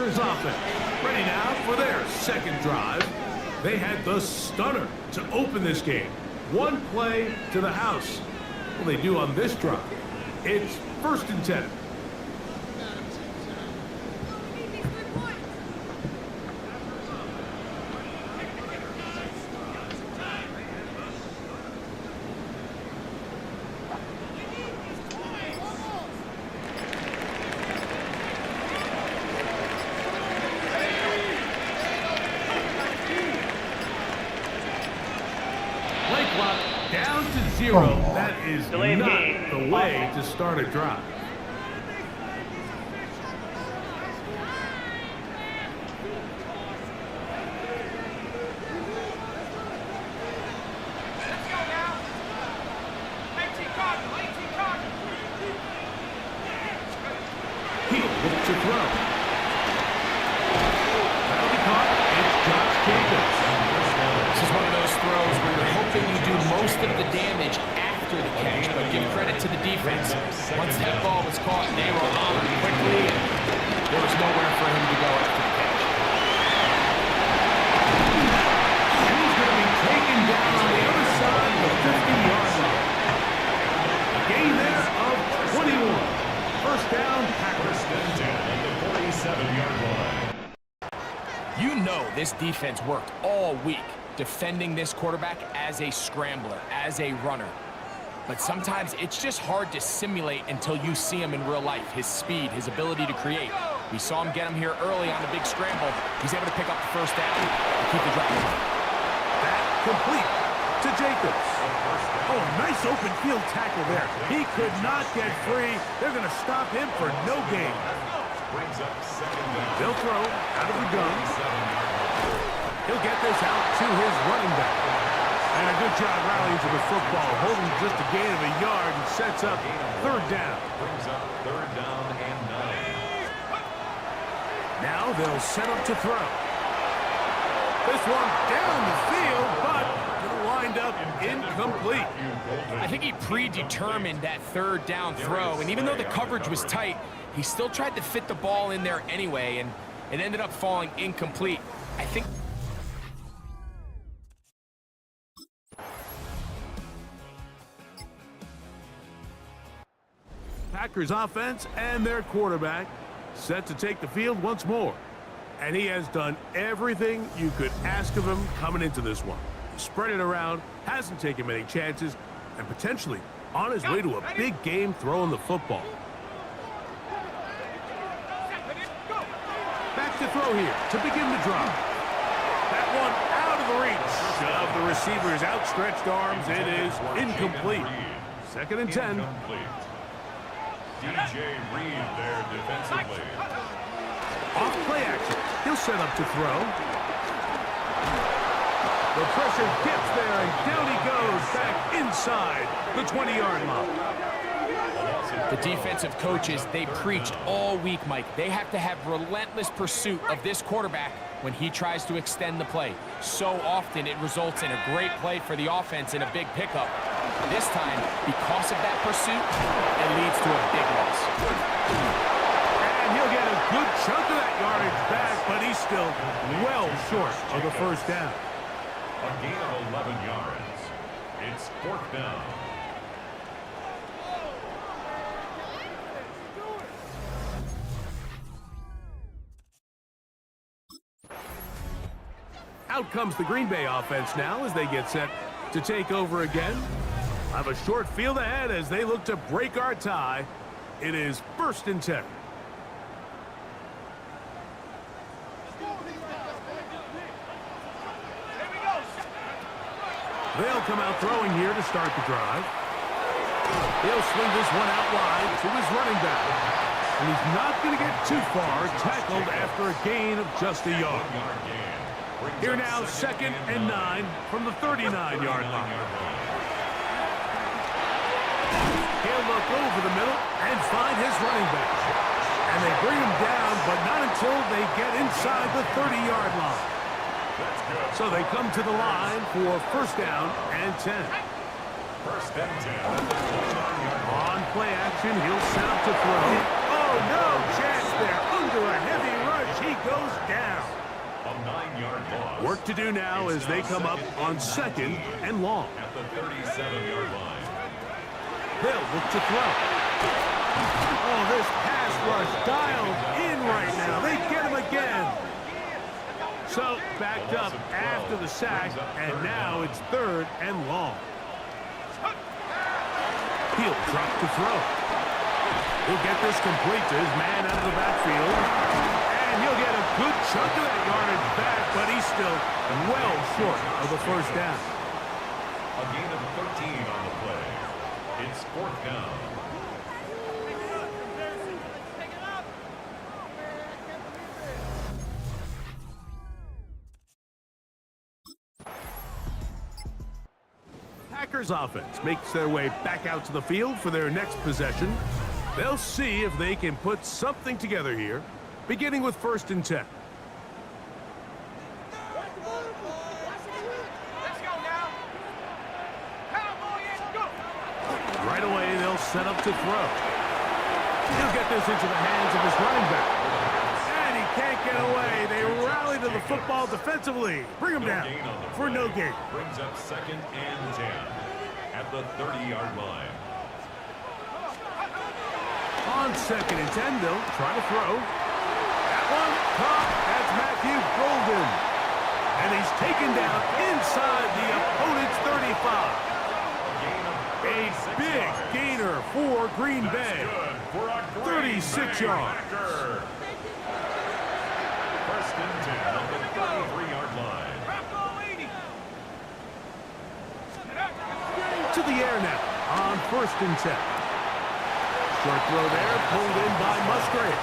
Packers offense. Ready now for their second drive. They had the stunner to open this game. One play to the house. What will they do on this drive? It's 1st and 10. Down to 0. That is not the way to start a drive. He looks to throw. That'll be caught. It's Josh Jacobs. This is one of those throws where you're hoping you do most of the damage after the catch, but give credit to the defense. Once that ball was caught, they were on it quickly, and there was nowhere for him to go after the catch. He's going to be taken down on the other side of the 50-yard line. A gain there of 21. First down, Packers. At the 47-yard line. You know this defense worked all week defending this quarterback as a scrambler, as a runner. But sometimes it's just hard to simulate until you see him in real life. His speed, his ability to create. We saw him get him here early on the big scramble. He's able to pick up the first down and keep the drive going. That complete to Jacobs. Oh, nice open field tackle there. He could not get free. They're going to stop him for no gain. They'll throw out of the gun. He'll get this out to his running back. And a good job rallying to the football, holding just a gain of a yard and sets up 3rd down. Brings up 3rd down and 9. Now they'll set up to throw. This one down the field, but it'll wind up incomplete. I think he predetermined that 3rd down throw, and even though the coverage was tight, he still tried to fit the ball in there anyway, and it ended up falling incomplete. I think Packers offense and their quarterback set to take the field once more. And he has done everything you could ask of him coming into this one. Spread it around, hasn't taken many chances, and potentially on his way to a big game throwing the football. Back to throw here to begin the drive. That one out of the reach of the receiver's outstretched arms. It is incomplete. 2nd and 10. DJ Reed there defensively. Off play action. He'll set up to throw. The pressure gets there, and down he goes back inside the 20-yard line. the defensive coaches, they preached all week, Mike. They have to have relentless pursuit of this quarterback when he tries to extend the play. So often it results in a great play for the offense and a big pickup. This time, because of that pursuit, it leads to a big loss. And he'll get a good chunk of that yardage back, but he's still well short of the first down. A gain of 11 yards. It's 4th down. Out comes the Green Bay offense now as they get set to take over again. Have a short field ahead as they look to break our tie. It is 1st and 10. They'll come out throwing here to start the drive. He'll swing this one out wide to his running back. And he's not going to get too far, tackled after a gain of just a yard. Here now, 2nd and 9 from the 39-yard line. He'll look over the middle and find his running back. And they bring him down, but not until they get inside the 30-yard line. So they come to the line for 1st down and 10. 1st and 10. On play action, he'll set up to throw. Oh, no chance there. Under a heavy rush, he 7-yard loss. Work to do now as they come up on 2nd and long. At the 37-yard line. They'll look to throw. Oh, this pass rush dialed in right now. They get him again. So backed up after the sack, and now it's 3rd and long. He'll drop to throw. He'll get this complete to his man out of the backfield. And he'll get a good chunk of that yardage back, but he's still well short of the 1st down. A gain of 13 on the play. It's 4th down. Packers offense makes their way back out to the field for their next possession. They'll see if they can put something together here, beginning with 1st and 10. Right away, they'll set up to throw. He'll get this into the hands of his running back. And he can't get away. They rally to the football defensively. Bring him down for no gain. Brings up 2nd and 10 at the 30-yard line. On 2nd and 10, they'll try to throw. That one, caught. That's Matthew Golden. And he's taken down inside the opponent's 35. A big gainer for Green Bay. 36 yards. 1st and 10 at the 33-yard line. To the air now on 1st and 10. Short throw there, pulled in by Musgrave.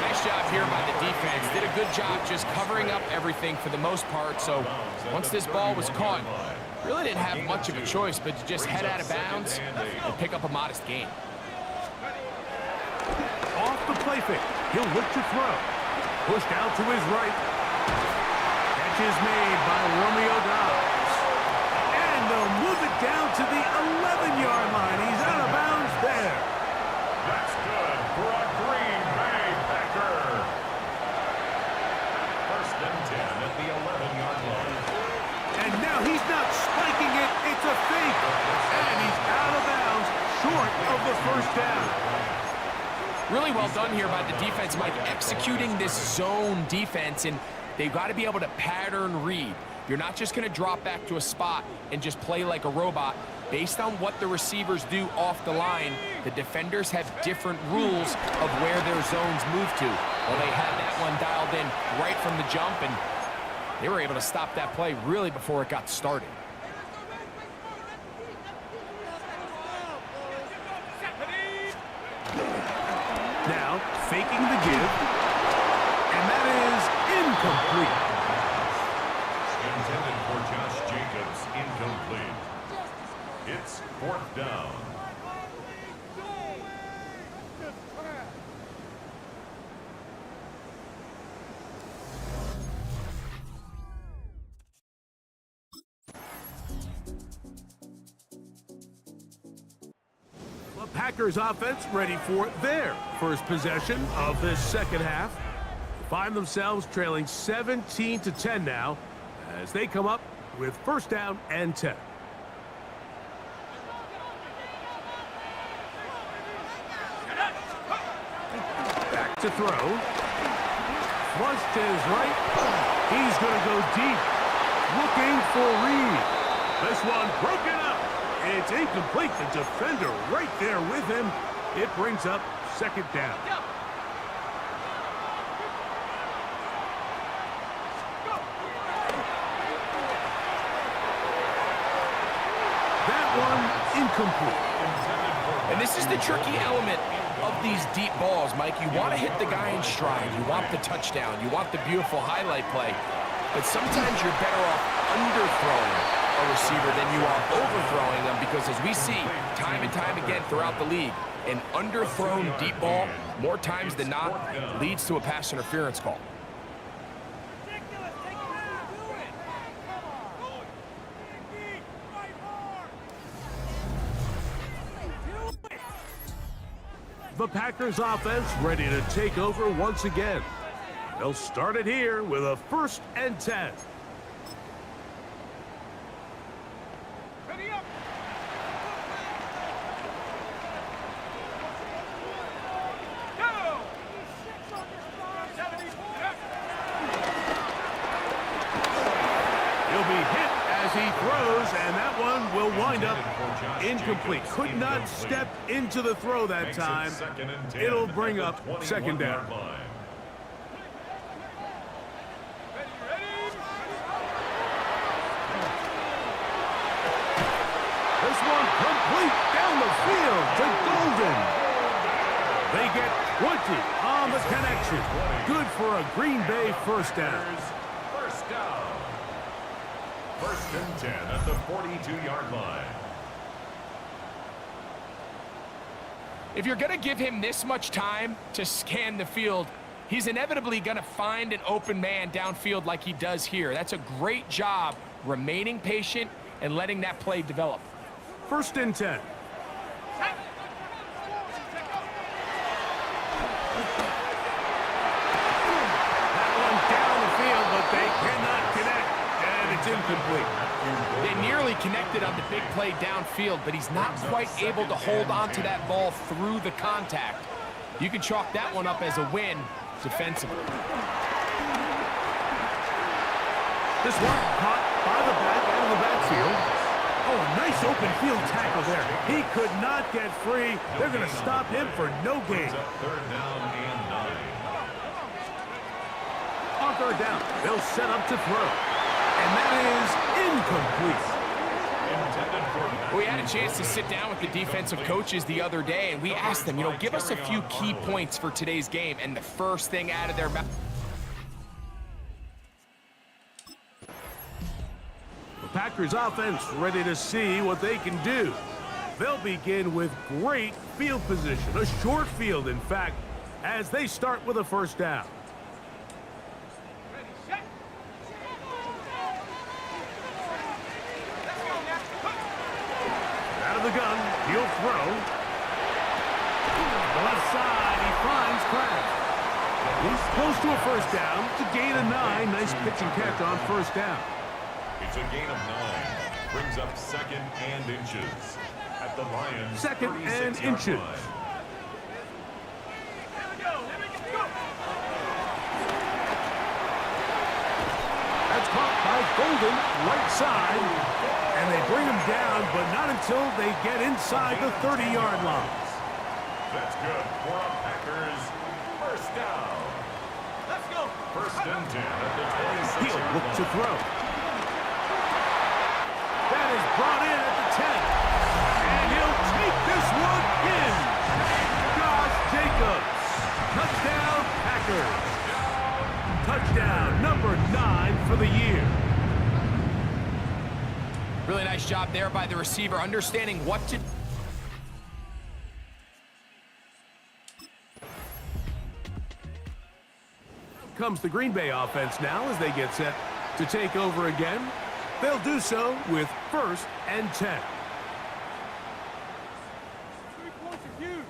Nice job here by the defense. Did a good job just covering up everything for the most part. So once this ball was caught, really didn't have much of a choice but to just head out of bounds and pick up a modest gain. Off the play fake. He'll look to throw. Pushed out to his right. Catch is made by Romeo Dobbs. And they'll move it down to the 11-yard line. He's out of bounds there. That's good for a Green Bay Packer. 1st and 10 at the 11-yard line. And now he's not spiking it. It's a fake. And he's out of bounds, short of the 1st down. Really well done here by the defense, Mike, executing this zone defense, and they've got to be able to pattern read. You're not just going to drop back to a spot and just play like a robot. Based on what the receivers do off the line, the defenders have different rules of where their zones move to. Well, they had that one dialed in right from the jump, and they were able to stop that play really before it got started. Now, faking the give, and that is incomplete. Intended for Josh Jacobs, incomplete. It's 4th down. The Packers offense ready for their first possession of this 2nd half. Find themselves trailing 17-10 now as they come up with 1st down and 10. Back to throw. Flushed to his right. He's going to go deep. Looking for Reed. This one broken up. It's incomplete. The defender right there with him. It brings up 2nd down. That one incomplete. And this is the tricky element of these deep balls, Mike. You want to hit the guy in stride. You want the touchdown. You want the beautiful highlight play. But sometimes you're better off underthrowing a receiver than you are overthrowing them, because as we see time and time again throughout the league, an underthrown deep ball, more times than not, leads to a pass interference call. The The Packers offense ready to take over once again. They'll start it here with a 1st and 10. Ready up. Go. He'll be hit as he throws, and that one will wind up incomplete. Could not step into the throw that time. It'll bring up 2nd down. This one complete down the field to Golden. They get 20 on the connection. Good for a Green Bay 1st down. First down. 1st and 10 at the 42-yard line. If you're going to give him this much time to scan the field, he's inevitably going to find an open man downfield like he does here. That's a great job remaining patient and letting that play develop. 1st and 10. That one down the field, but they cannot connect, and it's incomplete. They nearly connected on the big play downfield, but he's not quite able to hold on to that ball through the contact. You can chalk that one up as a win defensively. This one caught by the back end of the backfield. Oh, a nice open field tackle there. He could not get free. They're going to stop him for no gain. 3rd down and 9. On 3rd down, they'll set up to throw. And that is incomplete. We had a chance to sit down with the defensive coaches the other day, and we asked them, give us a few key points for today's game. And the first thing out of their mouth. The Packers offense ready to see what they can do. They'll begin with great field position, a short field, in fact, as they start with a 1st down. Out of the gun, he'll throw. The left side, he finds Kraft. He's close to a 1st down. It's a gain of 9. Nice pitch and catch on 1st down. It's a gain of 9. Brings up 2nd and inches. At the Lions' 2nd and 36-yard inches. line. That's caught by Golden, right side. And they bring him down, but not until they get inside the 30-yard line. That's good for a Packers 1st down. Let's go. 1st and 10 at the He'll 26-yard look to line. throw. That is brought in at the 10. And he'll take this one in. Josh Jacobs. Touchdown, Packers. Touchdown, number 9 for the year. Really nice job there by the receiver, understanding what to do. Comes the Green Bay offense now as they get set to take over again. They'll do so with 1st and 10. 3 points are huge.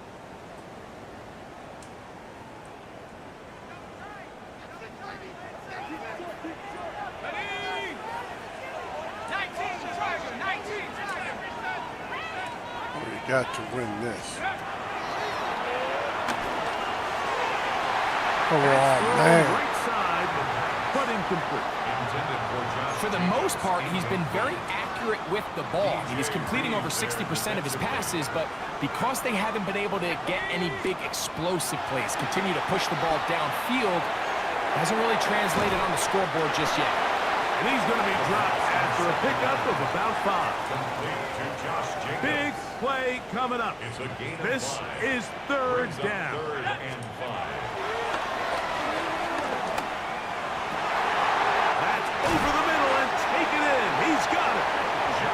Ready? 19, driver, 19. We got to win this. Oh, man. Right side, but incomplete. For the most part, he's been very accurate with the ball. He's completing over 60% of his passes, but because they haven't been able to get any big explosive plays, continue to push the ball downfield, hasn't really translated on the scoreboard just yet. And he's going to be dropped after a pickup of about 5. Big play coming up. This is 3rd down. 3rd and 5. Over the middle and take it in. He's got it.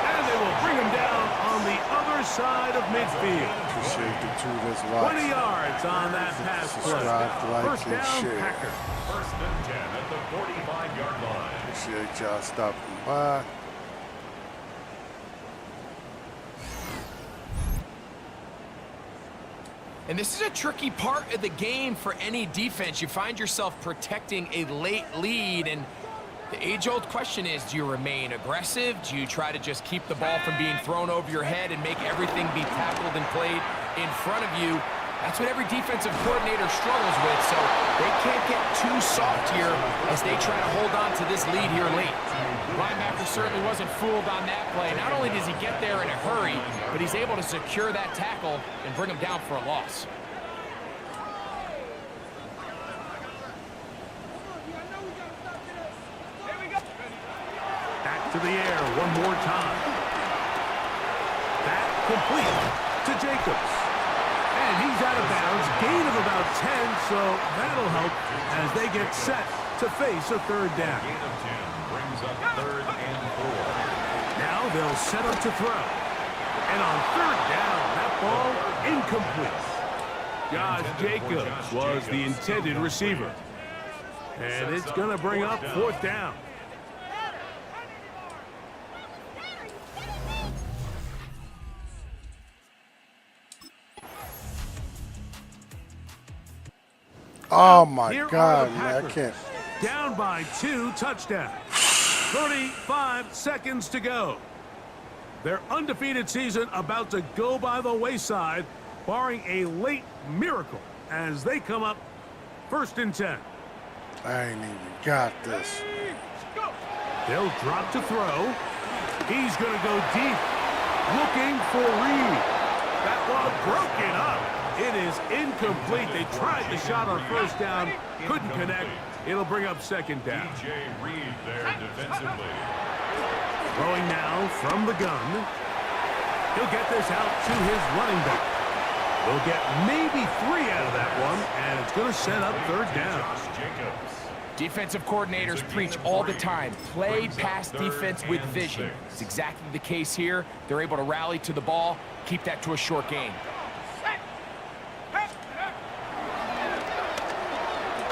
And they will bring him down on the other side of midfield. Appreciate the 2 that's watching. 20 yards on that pass play. Subscribe, like, 1st and down, share. Packers. 1st and 10 at the 45-yard line. Appreciate y'all stopping by. And this is a tricky part of the game for any defense. You find yourself protecting a late lead, and the age-old question is, do you remain aggressive? Do you try to just keep the ball from being thrown over your head and make everything be tackled and played in front of you? That's what every defensive coordinator struggles with, so they can't get too soft here as they try to hold on to this lead here late. Linebacker certainly wasn't fooled on that play. Not only does he get there in a hurry, but he's able to secure that tackle and bring him down for a loss. Back to the air one more time. That complete to Jacobs. And he's out of bounds, gain of about 10, so that'll help as they get set to face a third down. Gain of 10 brings up 3rd and 4. Now they'll set up to throw. And on third down, that ball incomplete. Josh Jacobs was the intended receiver. And it's going to bring up 4th down. Oh my Here are God, the man, I Packers. can't. Down by 2 touchdowns. 35 seconds to go. Their undefeated season about to go by the wayside, barring a late miracle as they come up 1st and 10. I ain't even got this. They'll drop to throw. He's going to go deep, looking for Reed. That ball broken up. It is incomplete. They tried the shot on 1st down, couldn't connect. It'll bring up 2nd down. DJ Reed there defensively. Throwing now from the gun. He'll get this out to his running back. We'll get maybe 3 out of that one, and it's going to set up 3rd down. Josh Jacobs. Defensive coordinators preach all the time, play pass defense with vision. It's exactly the case here. They're able to rally to the ball, keep that to a short gain.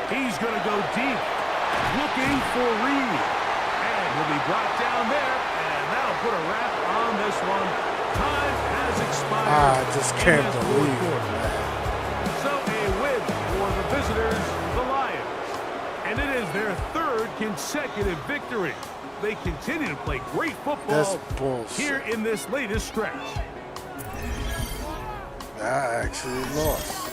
He's going to go deep, looking for Reed. And he'll be brought down there, and that'll put a wrap on this one. Time has expired. I just can't in this believe fourth it, quarter. man. So a win for the visitors, the Lions. And it is their 3rd consecutive victory. They continue to play great football That's bullshit. here in this latest stretch. I actually lost.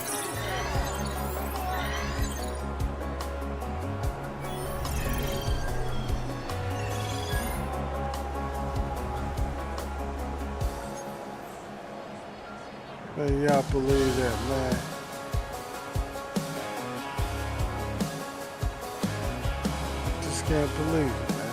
Man, y'all believe that, man? Just can't believe it, man.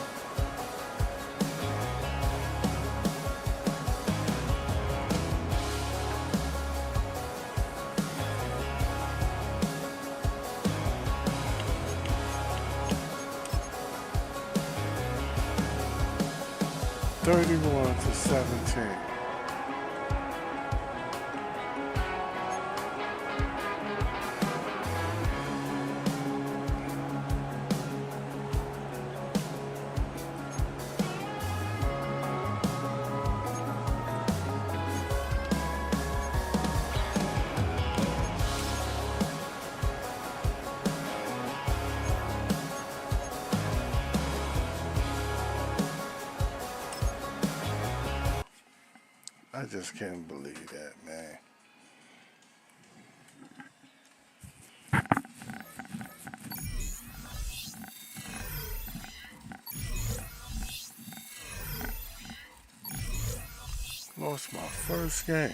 (31-17). I just can't believe that, man. Lost my first game.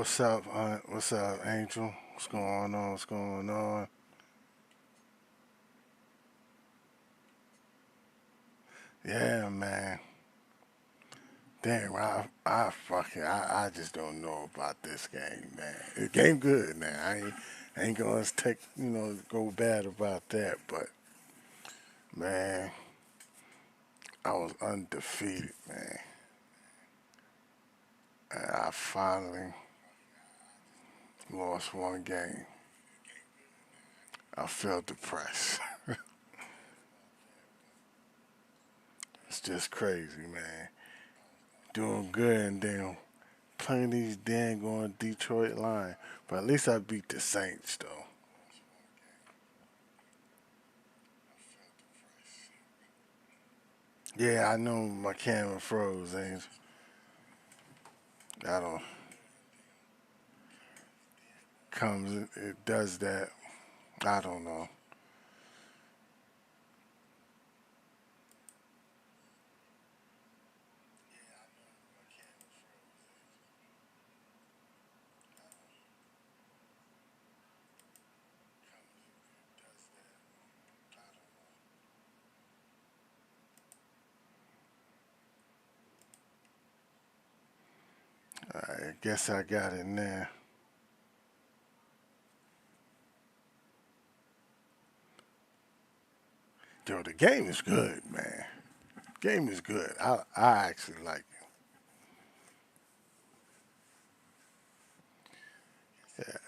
What's up, Hunt? What's up, Angel? What's going on? What's going on? Yeah, man. Damn, I just don't know about this game, man. The game good, man. I ain't gonna go bad about that, but man, I was undefeated, man. And I finally lost one game. I felt depressed. It's just crazy, man. Doing good and then playing these dang on Detroit Lions. But at least I beat the Saints, though. Yeah, I know my camera froze, Angel. I don't. It does that. I don't know. I guess I got it now. Yo, the game is good, man. Game is good. I actually like it.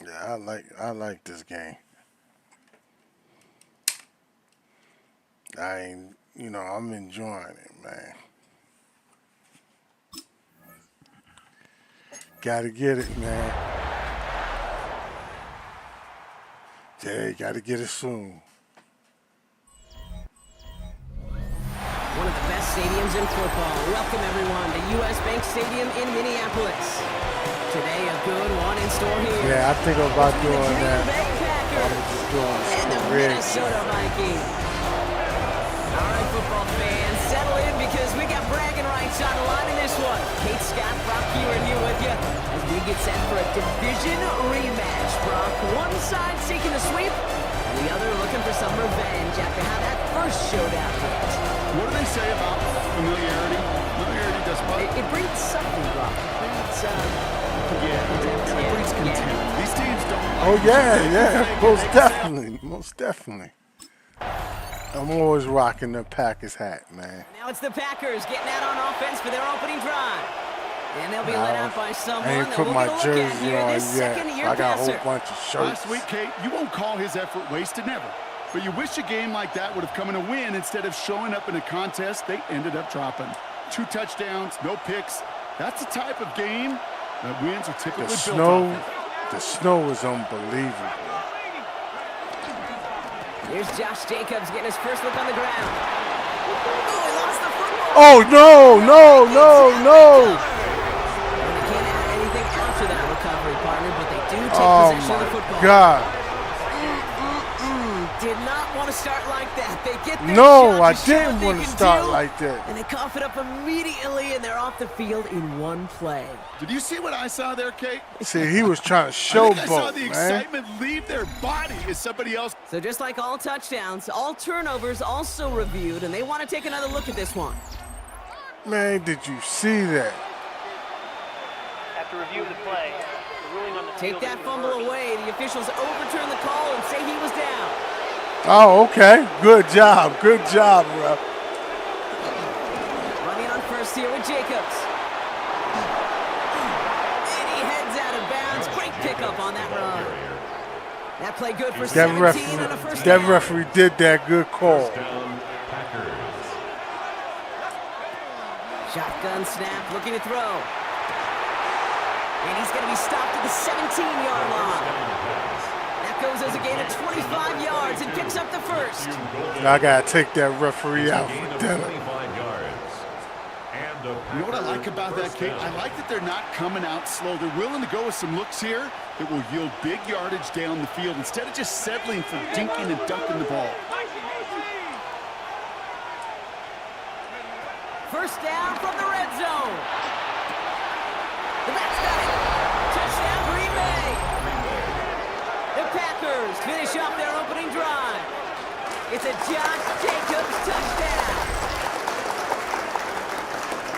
Yeah, I like this game. I'm enjoying it, man. Gotta get it, man. Yeah, gotta get it soon. One of the best stadiums in football. Welcome everyone to US Bank Stadium in Minneapolis. Today a good one in store here. Yeah, I think about Between doing the that. Green Bay I'm Packers just doing and the some red. Minnesota Vikings. All right, football fans, settle in because we got bragging rights on the line in this one. Kate, Scott, Brock Ewan here with you as we get set for a division rematch. Brock, one side seeking the sweep, and the other looking for some revenge after how that first showdown went. What do they say about familiarity? Familiarity does what? It breeds something, Brock. It breeds, It breeds contempt. These teams don't. Oh yeah, most definitely. I'm always rocking the Packers hat, man. Now it's the Packers getting out on offense for their opening drive. And they'll be led out by someone I ain't that put we'll my get a look at jersey here, on this yet. second-year I got a passer. whole bunch of shirts. Last week, Kate, you won't call his effort wasted, never. But you wish a game like that would have come in a win instead of showing up in a contest they ended up dropping. 2 touchdowns, no picks. That's the type of game that wins are typically built off of. The snow is unbelievable. Here's Josh Jacobs getting his first look on the ground. Oh, he lost the football. Oh no! They can't add anything after that recovery, partner, but they do take Oh possession of the football. my God! Did not want to start like that. They get their No, shot I to show what didn't they want to can start do, like that. and they cough it up immediately, and they're off the field in one play. Did you see what I saw there, Kate? See, he was trying to I saw showboat, the man. excitement leave their body as somebody else. So just like all touchdowns, all turnovers also reviewed, and they want to take another look at this one. Man, did you see that? After review of the play, the ruling on the Take field that is fumble reversed. away. The officials overturn the call and say he was down. Oh, okay. Good job, bro. Running on first here with Jacobs. And he heads out of bounds. Great pickup on that run. That play good for 17 on a first That down. referee did that good call. Down, Packers. Shotgun snap, looking to throw. And he's going to be stopped at the 17-yard line. That goes as a gain of 25 yards and picks up the first. I gotta take that referee out Gain for of dinner. 25 yards. And the You know what I like Packers about that, first Kate? down. I like that they're not coming out slow. They're willing to go with some looks here that will yield big yardage down the field instead of just settling for dinking and dunking the ball. First down from the red zone. finish off their opening drive. It's a Josh Jacobs touchdown.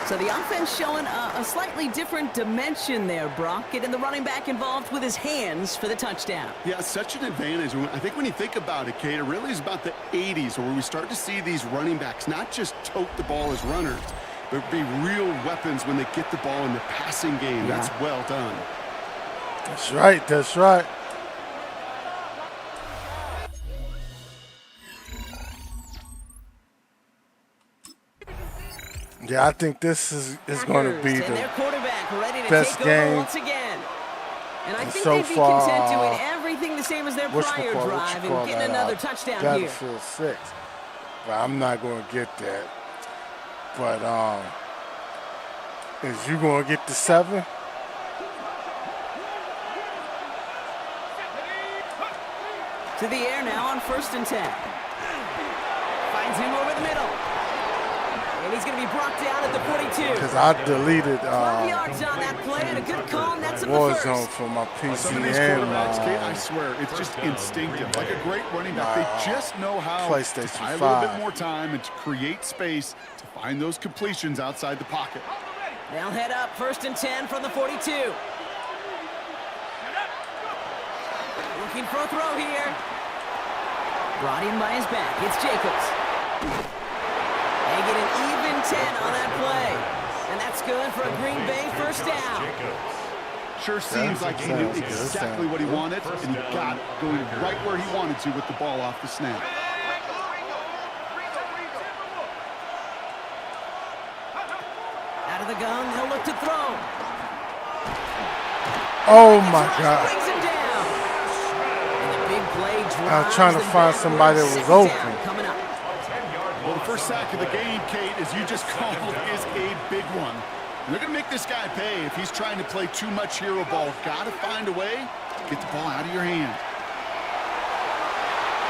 So the offense showing a slightly different dimension there, Brock. Getting the running back involved with his hands for the touchdown. Yeah, such an advantage. I think when you think about it, Kate, it really is about the 80s where we start to see these running backs not just tote the ball as runners, but be real weapons when they get the ball in the passing game. Yeah. That's well done. That's right. That's right. Yeah, I think this is going to be And the their quarterback ready to best take over game once again. And I think so they'd be far, content doing everything the same as their prior drive and getting another touchdown here. Battlefield 6. But I'm not going to get that. But is you going to get the 7? To the air now on 1st and 10. Finds him over the middle. And he's going to be brought down at the 42. Because I deleted 12 yards on that play and a good call, and that's in the Warzone first. from my PC Some of these and quarterbacks, Kate, I my swear, it's just instinctive. Like a great running back, they just know how to PlayStation buy a little 5. bit more time and to create space to find those completions outside the pocket. They'll head up 1st and 10 from the 42. Looking for a throw here. Brought in by his back. It's Jacobs. They get an even 10 on that play. And that's good for a Green Bay first down. Sure seems like he knew exactly what he wanted, and he got it going right where he wanted to with the ball off the snap. Out of the gun, they'll look to throw. Oh my God. Brings him down. And the big play I was trying to drives them find backward. somebody that was Second down open. coming up. Well, the first sack of the game, Kate, as you just called, is a big one. And they're going to make this guy pay if he's trying to play too much hero ball. Got to find a way to get the ball out of your hand.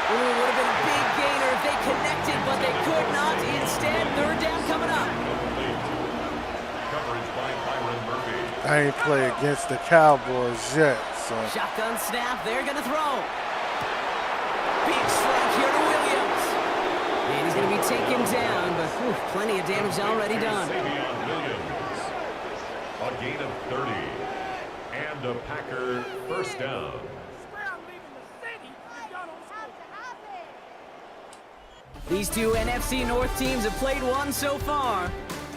Ooh, would have been a big gainer if they connected, but they could not. Instead, 3rd down coming up. Coverage by Byron Murphy. I ain't play against the Cowboys yet, so Shotgun snap, they're going to throw. Big strike here to Williams. And he's going to be taken down, but plenty of damage already done. Savion Williams. A gain of 30. And a Packer first down. These two NFC North teams have played one so far.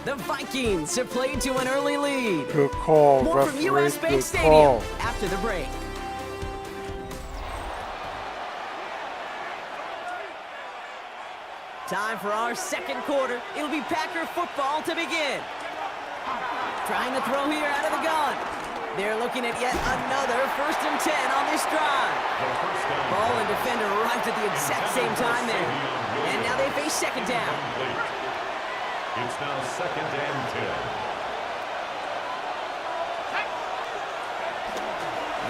The Vikings have played to an early lead. good call, More from referee. US Bank Good Stadium call. after the break. Time for our second quarter. It'll be Packer football to begin. Trying to throw here out of the gun. They're looking at yet another 1st and 10 on this drive. Ball and defender arrived at the exact same time there. And now they face 2nd down. It's now 2nd and 10.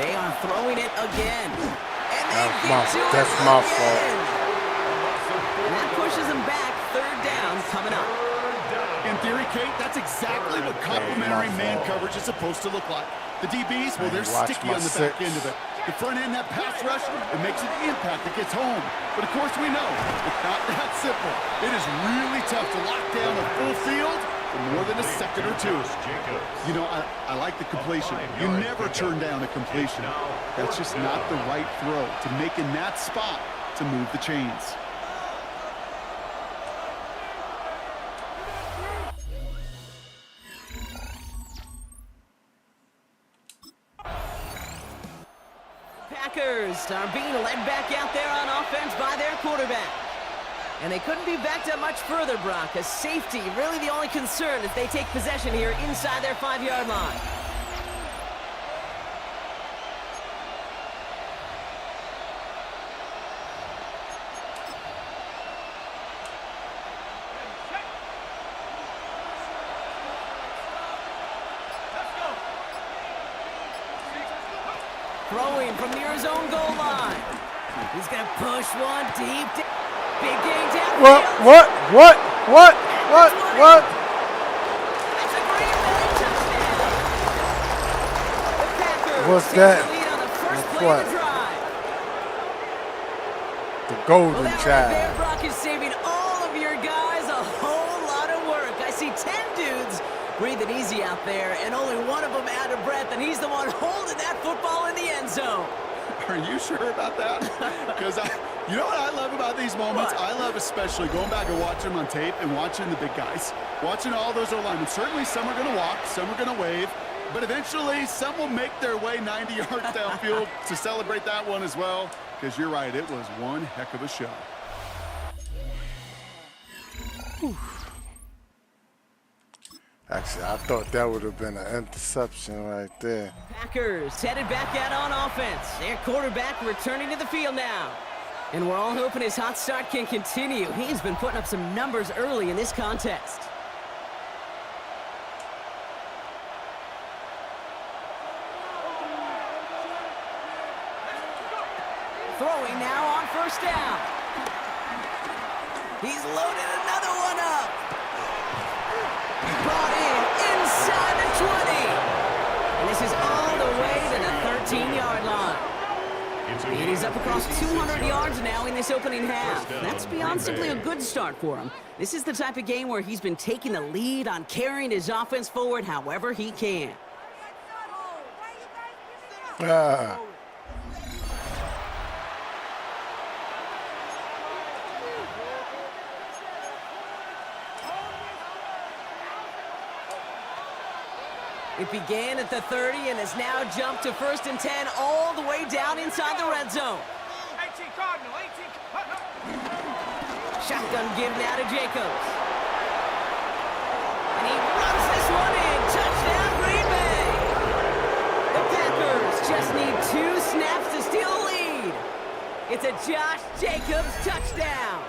They are throwing it again. And they That's my fault. And that pushes them back. 3rd down coming up. In theory, Kate, that's exactly what complementary man coverage is supposed to look like. The DBs, well, they're sticky on the back end of it. The front end, that pass rush, it makes an impact. It gets home. But, of course, we know it's not that simple. It is really tough to lock down a full field for more than a second or two. You know, I like the completion. You never turn down a completion. That's just not the right throw to make in that spot to move the chains. Packers are being led back out there on offense by their quarterback. And they couldn't be backed up much further, Brock. A safety, really the only concern if they take possession here inside their 5-yard line. Throwing from near his own goal line. He's going to push one deep. Big gain down. What? That's a Green Bay touchdown. The Packers What's take that? the lead on the first What's play of what? the drive. Golden Well, that right there, child. Brock, is saving all of your guys a whole lot of work. I see 10 dudes breathing easy out there, and only one of them out of breath, and he's the one holding that football in the end zone. Are you sure about that? Because you know what I love about these moments? What? I love especially going back and watching them on tape and watching the big guys. Watching all those O-linemen. Certainly some are going to walk, some are going to wave, but eventually some will make their way 90 yards downfield to celebrate that one as well. Because you're right, it was one heck of a show. Actually, I thought that would have been an interception right there. Packers headed back out on offense. Their quarterback returning to the field now. And we're all hoping his hot start can continue. He's been putting up some numbers early in this contest. Throwing now on first down. He's loaded another one up. Brought in inside the 20. And this is all the way to the 13-yard line. And he's up across 200 yards now in this opening half. That's beyond simply a good start for him. This is the type of game where he's been taking the lead on carrying his offense forward however he can. Ah. It began at the 30 and has now jumped to 1st and 10 all the way down inside the red zone. 18 Cardinal, 18. Shotgun give now to Jacobs. And he runs this one in. Touchdown, Green Bay. The Packers just need 2 snaps to steal the lead. It's a Josh Jacobs touchdown.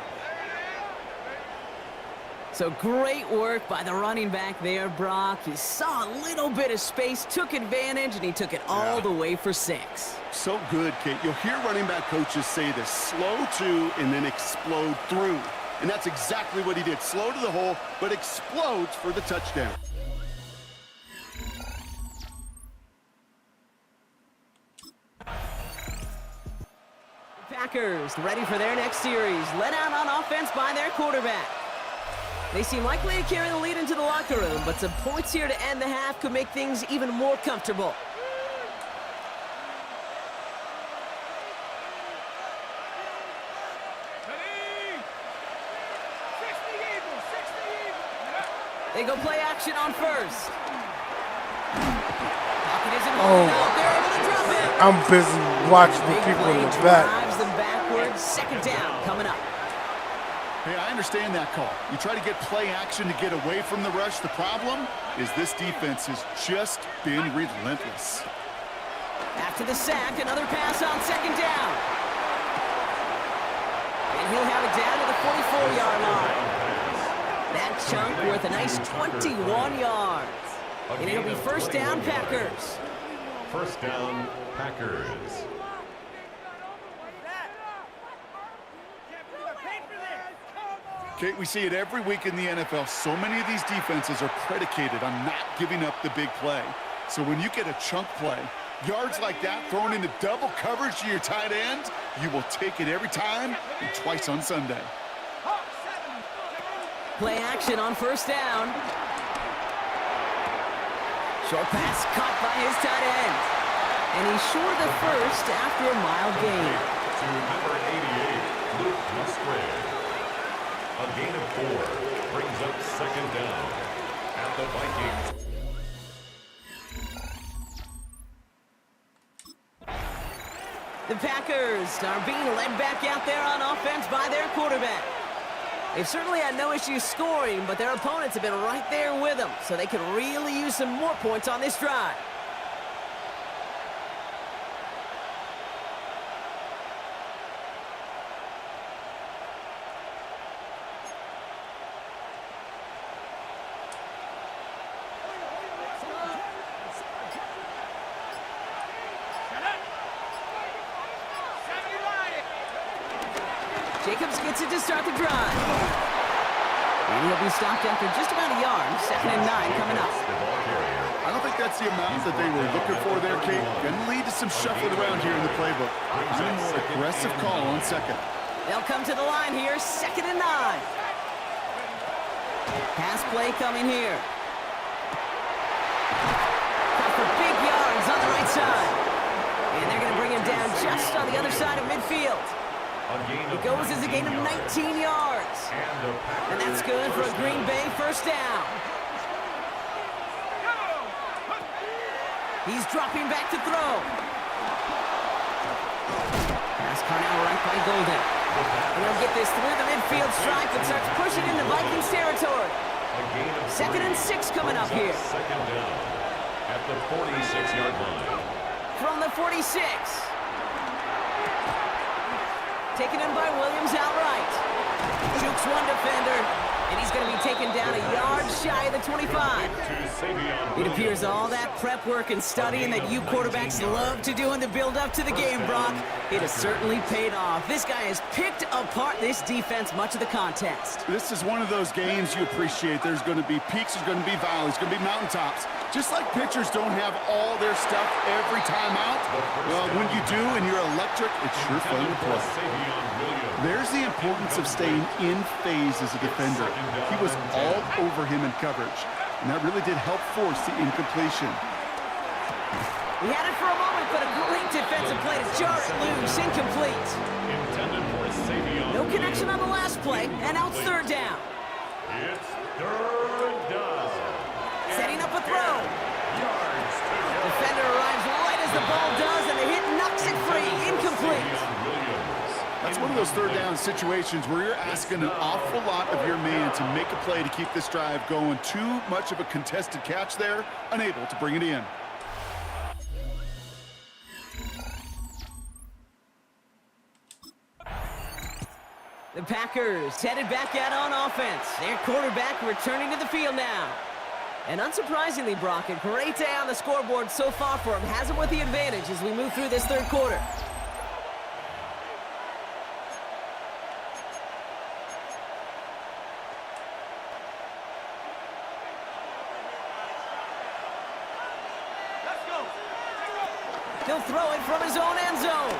So great work by the running back there, Brock. He saw a little bit of space, took advantage, and he took it all the way for 6. So good, Kate. You'll hear running back coaches say this: slow to and then explode through. And that's exactly what he did. Slow to the hole, but explodes for the touchdown. Packers ready for their next series. Led out on offense by their quarterback. They seem likely to carry the lead into the locker room, but some points here to end the half could make things even more comfortable. They go play action on first. Pocket isn't holding out. They're able to drop it. I'm busy watching the Big people in play the back. drives them backwards. 2nd down coming up. Hey, I understand that call. You try to get play action to get away from the rush. The problem is this defense has just been relentless. After the sack, another pass on 2nd down. And he'll have it down to the 44-yard line. That chunk worth a nice 21 yards. And it'll be 1st down, Packers. 1st down, Packers. Kate, we see it every week in the NFL. So many of these defenses are predicated on not giving up the big play. So when you get a chunk play, yards like that thrown into double coverage to your tight end, you will take it every time and twice on Sunday. Play action on 1st down. Short pass caught by his tight end. And he's short of 1st after a mild gain. To number 88, Luke Musgrave. A gain of 4 brings up 2nd down at the Vikings. The Packers are being led back out there on offense by their quarterback. They've certainly had no issues scoring, but their opponents have been right there with them, so they could really use some more points on this drive. Jacobs gets it to start the drive. And he'll be stopped after just about a yard. 2nd and 9 coming up. I don't think that's the amount that they were looking for there, Kate. Going to lead to some shuffling around here in the playbook. A more aggressive call on 2nd. They'll come to the line here, 2nd and 9. Pass play coming here. Cut for big yards on the right side. And they're going to bring him down just on the other side of midfield. It goes as a gain of 19 yards. And that's good for a Green Bay first down. He's dropping back to throw. Pass caught out right by Golden. And he'll get this through the midfield stripe and starts pushing into Vikings territory. 2nd and 6 coming up here. Second down at the 46-yard line. From the 46. Taken in by Williams outright. Jukes one defender, and he's going to be taken down a yard shy of the 25. It appears all that prep work and studying that you quarterbacks love to do in the build-up to the game, Brock, it has certainly paid off. This guy has picked apart this defense much of the contest. This is one of those games you appreciate. There's going to be peaks, there's going to be valleys, there's going to be mountaintops. Just like pitchers don't have all their stuff every time out, well, when you do and you're electric, it's sure fun to play. There's the importance of staying in phase as a defender. He was all over him in coverage, and that really did help force the incompletion. He had it for a moment, but a great defensive play to jar it loose. Incomplete. No connection on the last play, and now it's 3rd down. It's 3rd down. Setting up a throw. Defender arrives right as the ball does, and the hit knocks it free. Incomplete. That's one of those 3rd down situations where you're asking an awful lot of your man to make a play to keep this drive going. Too much of a contested catch there, unable to bring it in. The Packers headed back out on offense. Their quarterback returning to the field now. And unsurprisingly, Brock, a great day on the scoreboard so far for him. Has him with the advantage as we move through this 3rd quarter. He'll throw it from his own end zone.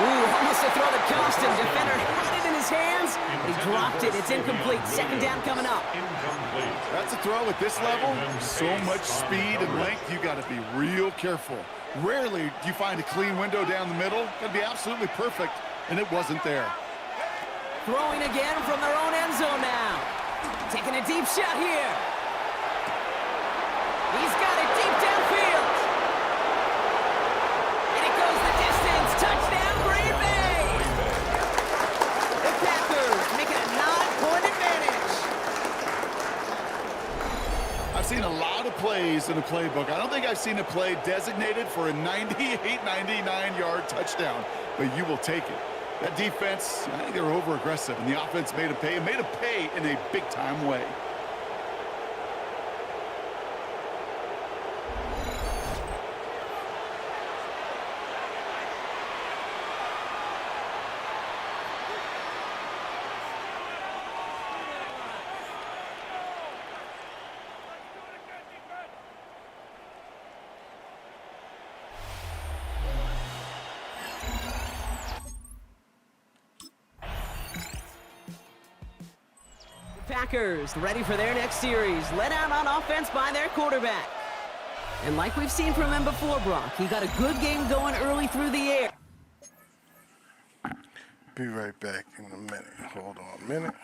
Ooh, almost a throw that cost him. Defender had it in his hands, but he dropped it. It's incomplete. 2nd down coming up. That's a throw at this level. So much speed and length, you got to be real careful. Rarely do you find a clean window down the middle. That'd be absolutely perfect, and it wasn't there. Throwing again from their own end zone now. Taking a deep shot here. He's got it deep downfield. And it goes the distance. Touchdown, Green Bay. The Packers making a 9-point advantage. I've seen a lot of plays in the playbook. I don't think I've seen a play designated for a 98, 99-yard touchdown, but you will take it. That defense, I think they were over-aggressive, and the offense made them pay, and made them pay in a big-time way. Packers ready for their next series, led out on offense by their quarterback. And like we've seen from him before, Brock, he got a good game going early through the air. Be right back in a minute. Hold on a minute.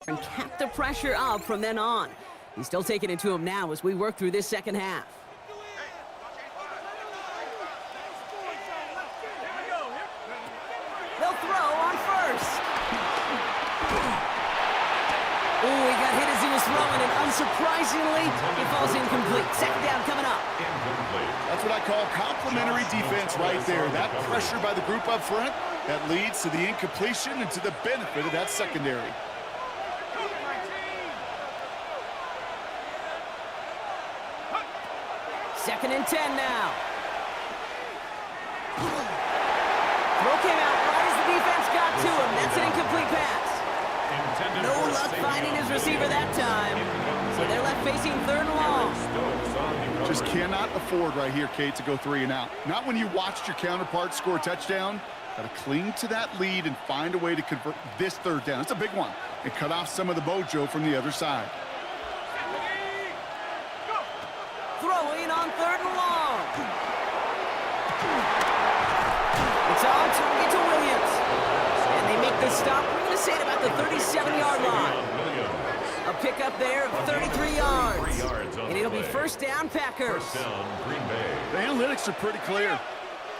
and kept the pressure up from then on. He's still taking it to him now as we work through this second half. They'll throw on first. Oh, he got hit as he was throwing, and unsurprisingly, he falls incomplete. Second down coming up. That's what I call complimentary defense right there. That pressure by the group up front, that leads to the incompletion and to the benefit of that secondary. Second and 10 now. Throw came out right as the defense got to him. That's an incomplete pass. No luck finding his receiver that time. So they're left facing third and long. Just cannot afford right here, Kate, to go 3 and out. Not when you watched your counterpart score a touchdown. Got to cling to that lead and find a way to convert this third down. It's a big one. And cut off some of the mojo from the other side. Throwing on third and long. It's on target to Williams. And they make the stop. We're going to say at about the 37-yard line. A pickup there of 33 yards. And it'll be first down, Packers. The analytics are pretty clear.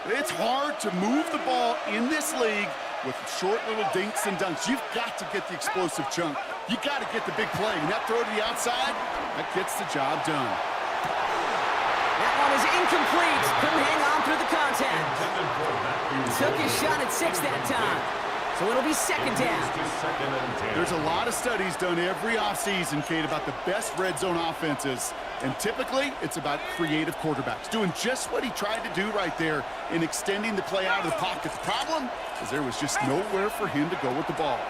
It's hard to move the ball in this league with short little dinks and dunks. You've got to get the explosive chunk. You got to get the big play. And that throw to the outside, that gets the job done. That one is incomplete. Couldn't hang on through the contact. Took his shot at 6 that time. So it'll be second down. There's a lot of studies done every offseason, Kate, about the best red zone offenses. And typically, it's about creative quarterbacks doing just what he tried to do right there in extending the play out of the pocket. The problem is there was just nowhere for him to go with the ball.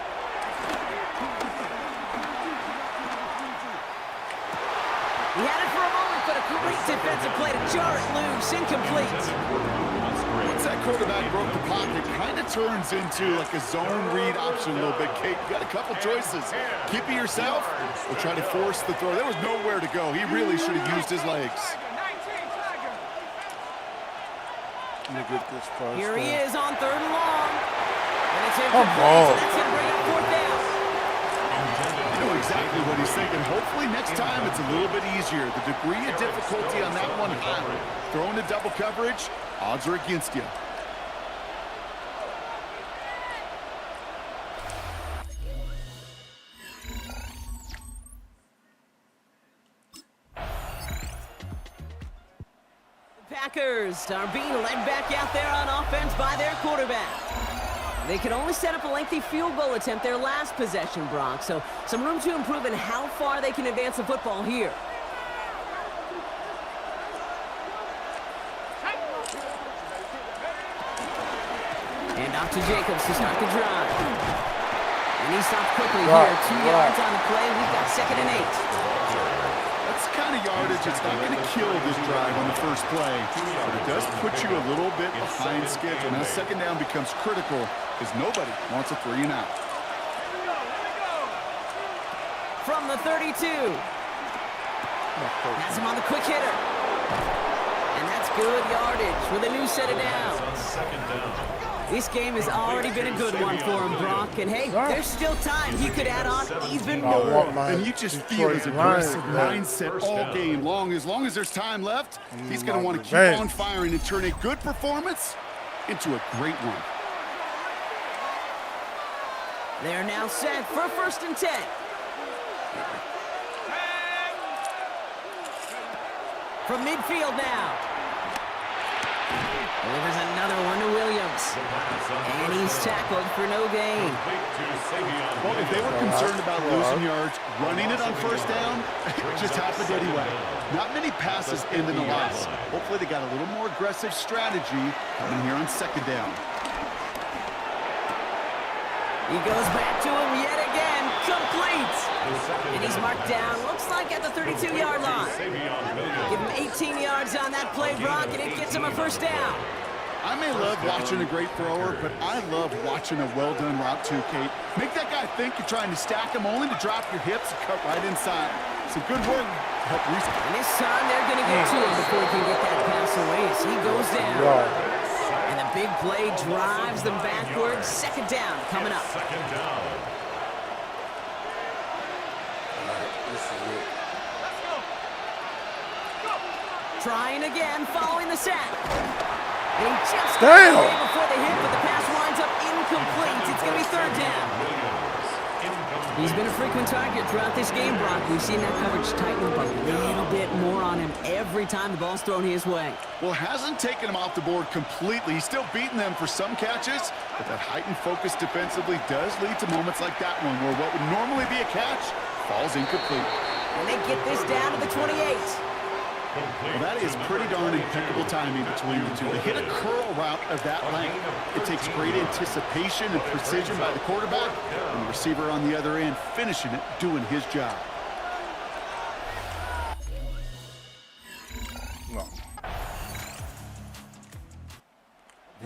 He had it for a moment, but a great defensive play to jar it loose. Incomplete. Once that quarterback broke the pocket, kind of turns into like a zone read option a little bit, Kate. You got a couple choices. Keep it yourself or try to force the throw. There was nowhere to go. He really should have used his legs. Here he is on third and long. And it's incomplete, so that's going to bring up fourth down. You know exactly what he's thinking. Hopefully next time it's a little bit easier. The degree of difficulty on that one high. Throwing to double coverage, odds are against you. The Packers are being led back out there on offense by their quarterback. They could only set up a lengthy field goal attempt their last possession, Brock, so some room to improve in how far they can advance the football here. And off to Jacobs to start the drive. And he stopped quickly here. 2 yards on the play. We've got second and 8. That's the kind of yardage it's not going to kill this drive on the first play, but it does put you a little bit behind schedule. Now second down becomes critical because nobody wants a 3 and out. From the 32. Has him on the quick hitter. And that's good yardage with a new set of downs. This game has already been a good one for him, Brock. And hey, there's still time. He could add on even more. And you just feel his aggressive mindset all game long. As long as there's time left, he's going to want to keep on firing and turn a good performance into a great one. They're now set for first and 10. From midfield now. Delivers another one to Williams. And he's tackled for no gain. Well, if they were concerned about losing yards, running it on first down, it just happened anyway. Not many passes end in a loss. Hopefully they got a little more aggressive strategy coming here on second down. He goes back to him yet again. Complete. And he's marked down, looks like at the 32-yard line. Give him 18 yards on that play, Brock, and it gets him a first down. I may love watching a great thrower, but I love watching a well-done route too, Kate. Make that guy think you're trying to stack him only to drop your hips and cut right inside. Some good work to help reset. And this time they're going to get to him before he can get that pass away as he goes down. And the big play drives them backwards. Second down coming up. Trying again, following the sack. And he just got Damn. away before the hit, but the pass winds up incomplete. It's going to be third down. He's been a frequent target throughout this game, Brock. We've seen that coverage tighten up a little bit more on him every time the ball's thrown his way. Well, hasn't taken him off the board completely. He's still beating them for some catches, but that heightened focus defensively does lead to moments like that one where what would normally be a catch falls incomplete. And they get this down to the 28. Well, that is pretty darn impeccable timing between the two. They hit a curl route of that length. It takes great anticipation and precision by the quarterback, and the receiver on the other end finishing it, doing his job. No.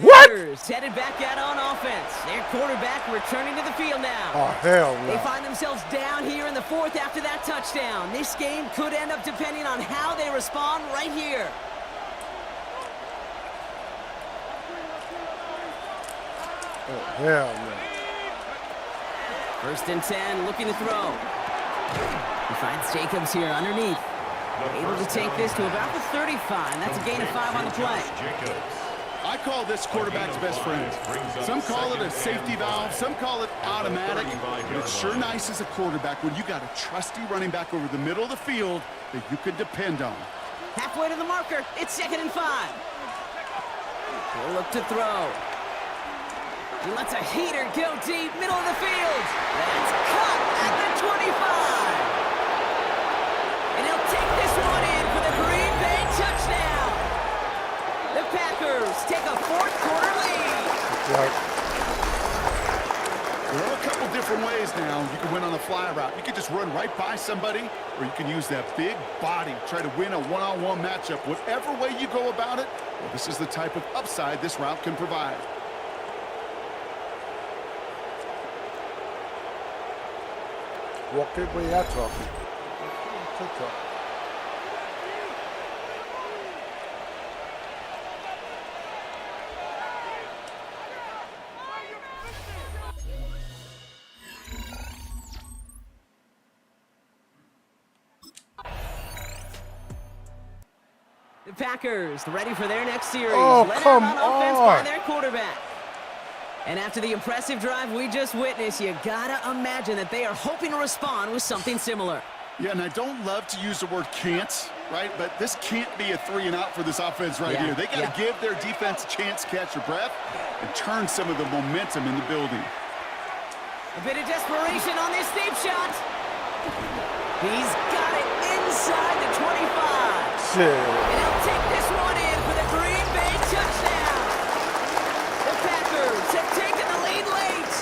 What? Headed back out on offense. Their quarterback returning to the field now. Oh, hell no. They find themselves down here in the fourth after that touchdown. This game could end up depending on how they respond right here. Oh, hell no. First and 10, looking to throw. He finds Jacobs here underneath. Able to take this to about the 35. That's a gain of 5 on the play. I call this quarterback's best friend. Some call it a safety valve, some call it automatic, but it's sure nice as a quarterback when you got a trusty running back over the middle of the field that you can depend on. Halfway to the marker, it's 2nd and 5. He'll look to throw. He lets a heater go deep, middle of the field. That's caught at the 25. And he'll take this one in for the Green Bay touchdown. The Packers take a fourth-quarter lead. Right. There are a couple different ways now. You can win on a fly route. You can just run right by somebody, or you can use that big body, try to win a one-on-one matchup. Whatever way you go about it, well, this is the type of upside this route can provide. What people you talking? The Packers ready for their next series. Oh, Led come out on offense by on. their quarterback. And after the impressive drive we just witnessed, you gotta imagine that they are hoping to respond with something similar. Yeah, and I don't love to use the word can't, right? But this can't be a 3-and-out for this offense right here. They got to give their defense a chance to catch their breath and turn some of the momentum in the building. A bit of desperation on this deep shot. He's got it inside the 25. Shit. And he'll take this one in for the Green Bay touchdown. The Packers have taken the lead late.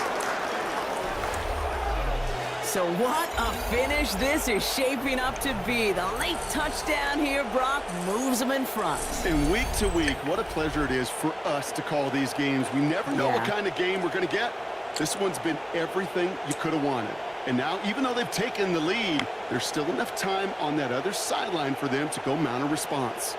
So what a finish this is shaping up to be. The late touchdown here, Brock, moves them in front. And week to week, what a pleasure it is for us to call these games. We never know what kind of game we're going to get. This one's been everything you could have wanted. And now, even though they've taken the lead, there's still enough time on that other sideline for them to go mount a response.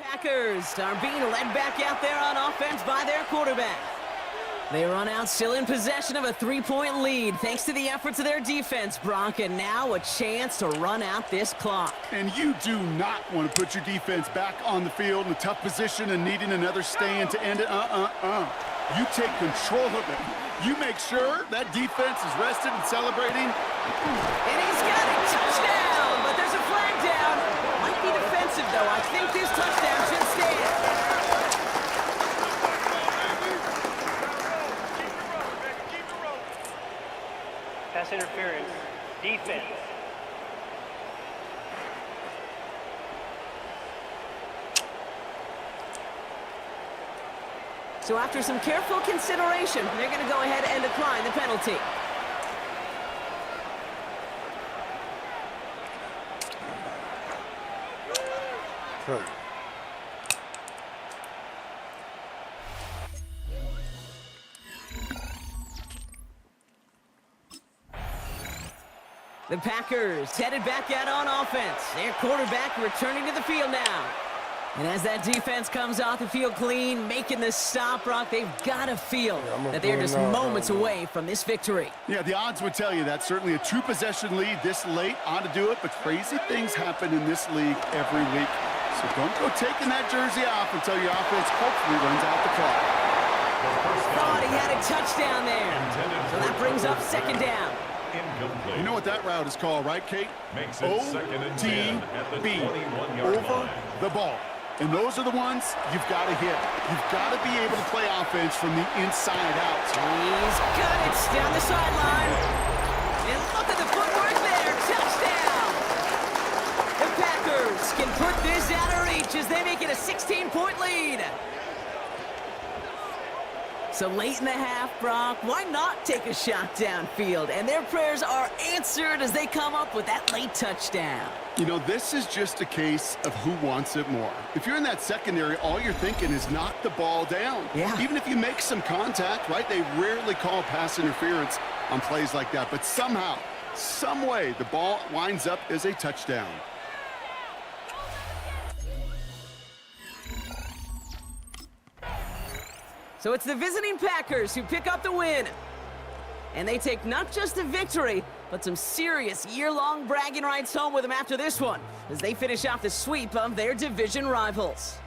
Packers are being led back out there on offense by their quarterback. They run out still in possession of a 3-point lead thanks to the efforts of their defense, Brock, and now a chance to run out this clock. And you do not want to put your defense back on the field in a tough position and needing another stand to end it. You take control of it. You make sure that defense is rested and celebrating. And he's got a touchdown, but there's a flag down. Might be defensive, though. I think this touchdown should stand. Pass interference. Defense. So after some careful consideration, they're going to go ahead and decline the penalty. The Packers headed back out on offense. Their quarterback returning to the field now. And as that defense comes off the field clean, making the stop, Brock, they've got to feel that they're just moments away from this victory. Yeah, the odds would tell you that's certainly a two-possession lead this late ought to do it, but crazy things happen in this league every week. So don't go taking that jersey off until your offense hopefully runs out the clock. Thought he had a touchdown there. So that brings up second down. Incomplete. You know what that route is called, right, Kate? Makes it second and 10 at the 21-yard over line. the ball. And those are the ones you've got to hit. You've got to be able to play offense from the inside out. He's got it down the sideline. And look at the footwork there. Touchdown. The Packers can put this out of reach as they make it a 16-point lead. So late in the half, Brock, why not take a shot downfield? And their prayers are answered as they come up with that late touchdown. You know, this is just a case of who wants it more. If you're in that secondary, all you're thinking is knock the ball down. Yeah. Even if you make some contact, right? They rarely call pass interference on plays like that. But somehow, some way, the ball winds up as a touchdown. So it's the visiting Packers who pick up the win. And they take not just a victory, but some serious year-long bragging rights home with them after this one, as they finish off the sweep of their division rivals.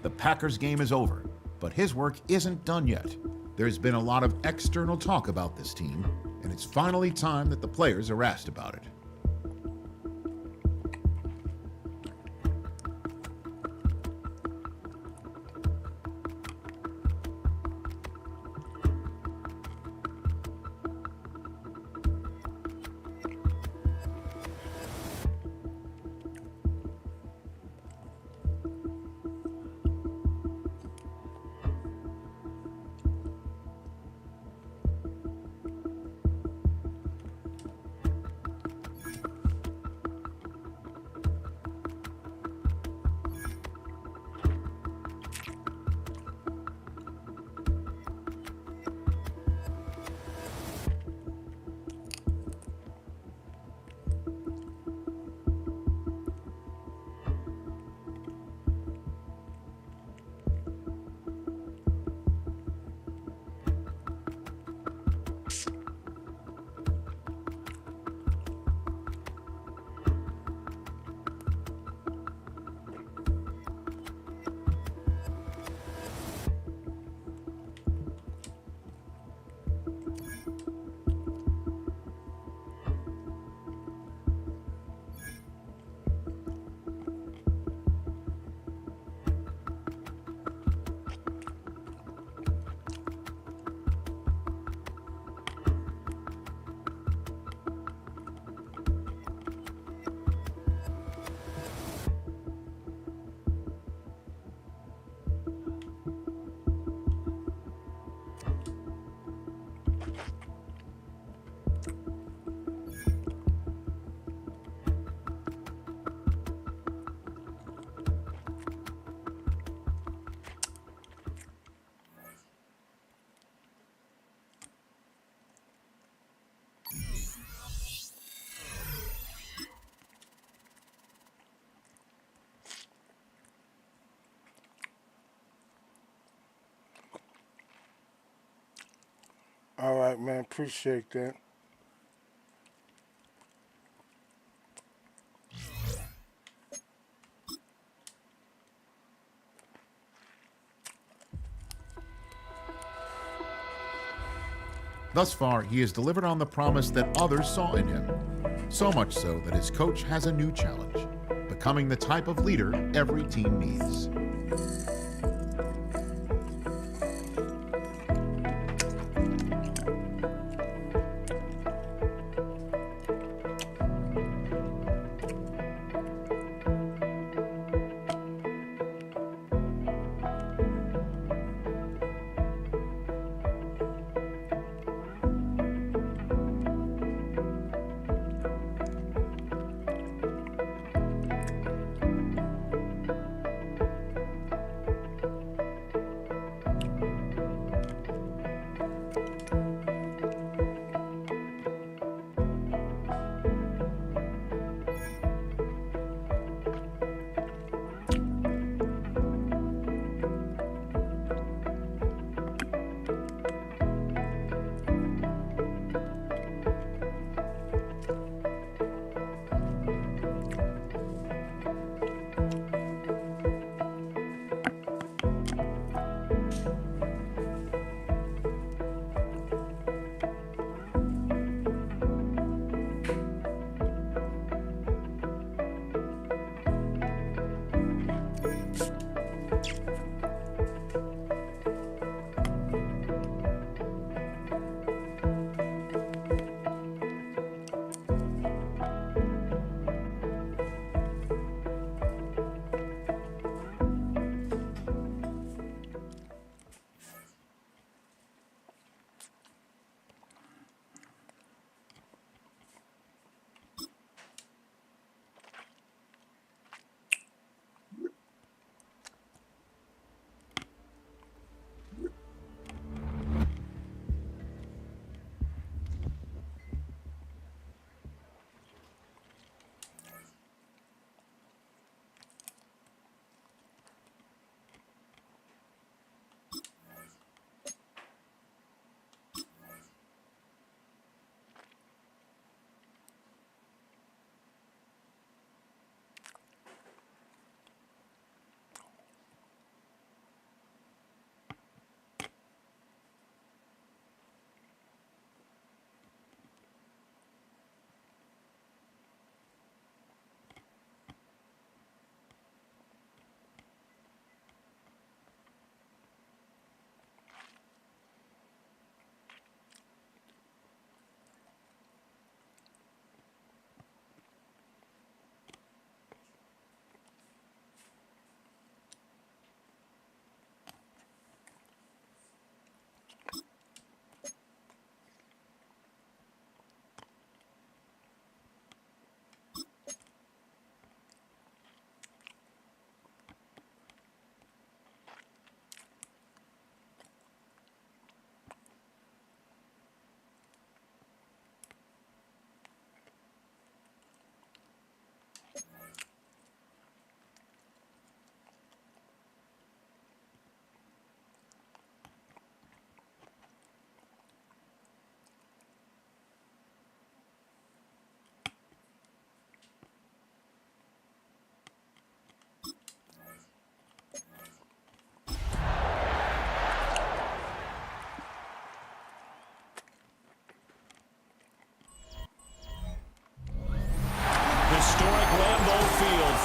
The Packers game is over, but his work isn't done yet. There's been a lot of external talk about this team, and it's finally time that the players are asked about it. All right, man. Appreciate that. Thus far, he has delivered on the promise that others saw in him. So much so that his coach has a new challenge, becoming the type of leader every team needs.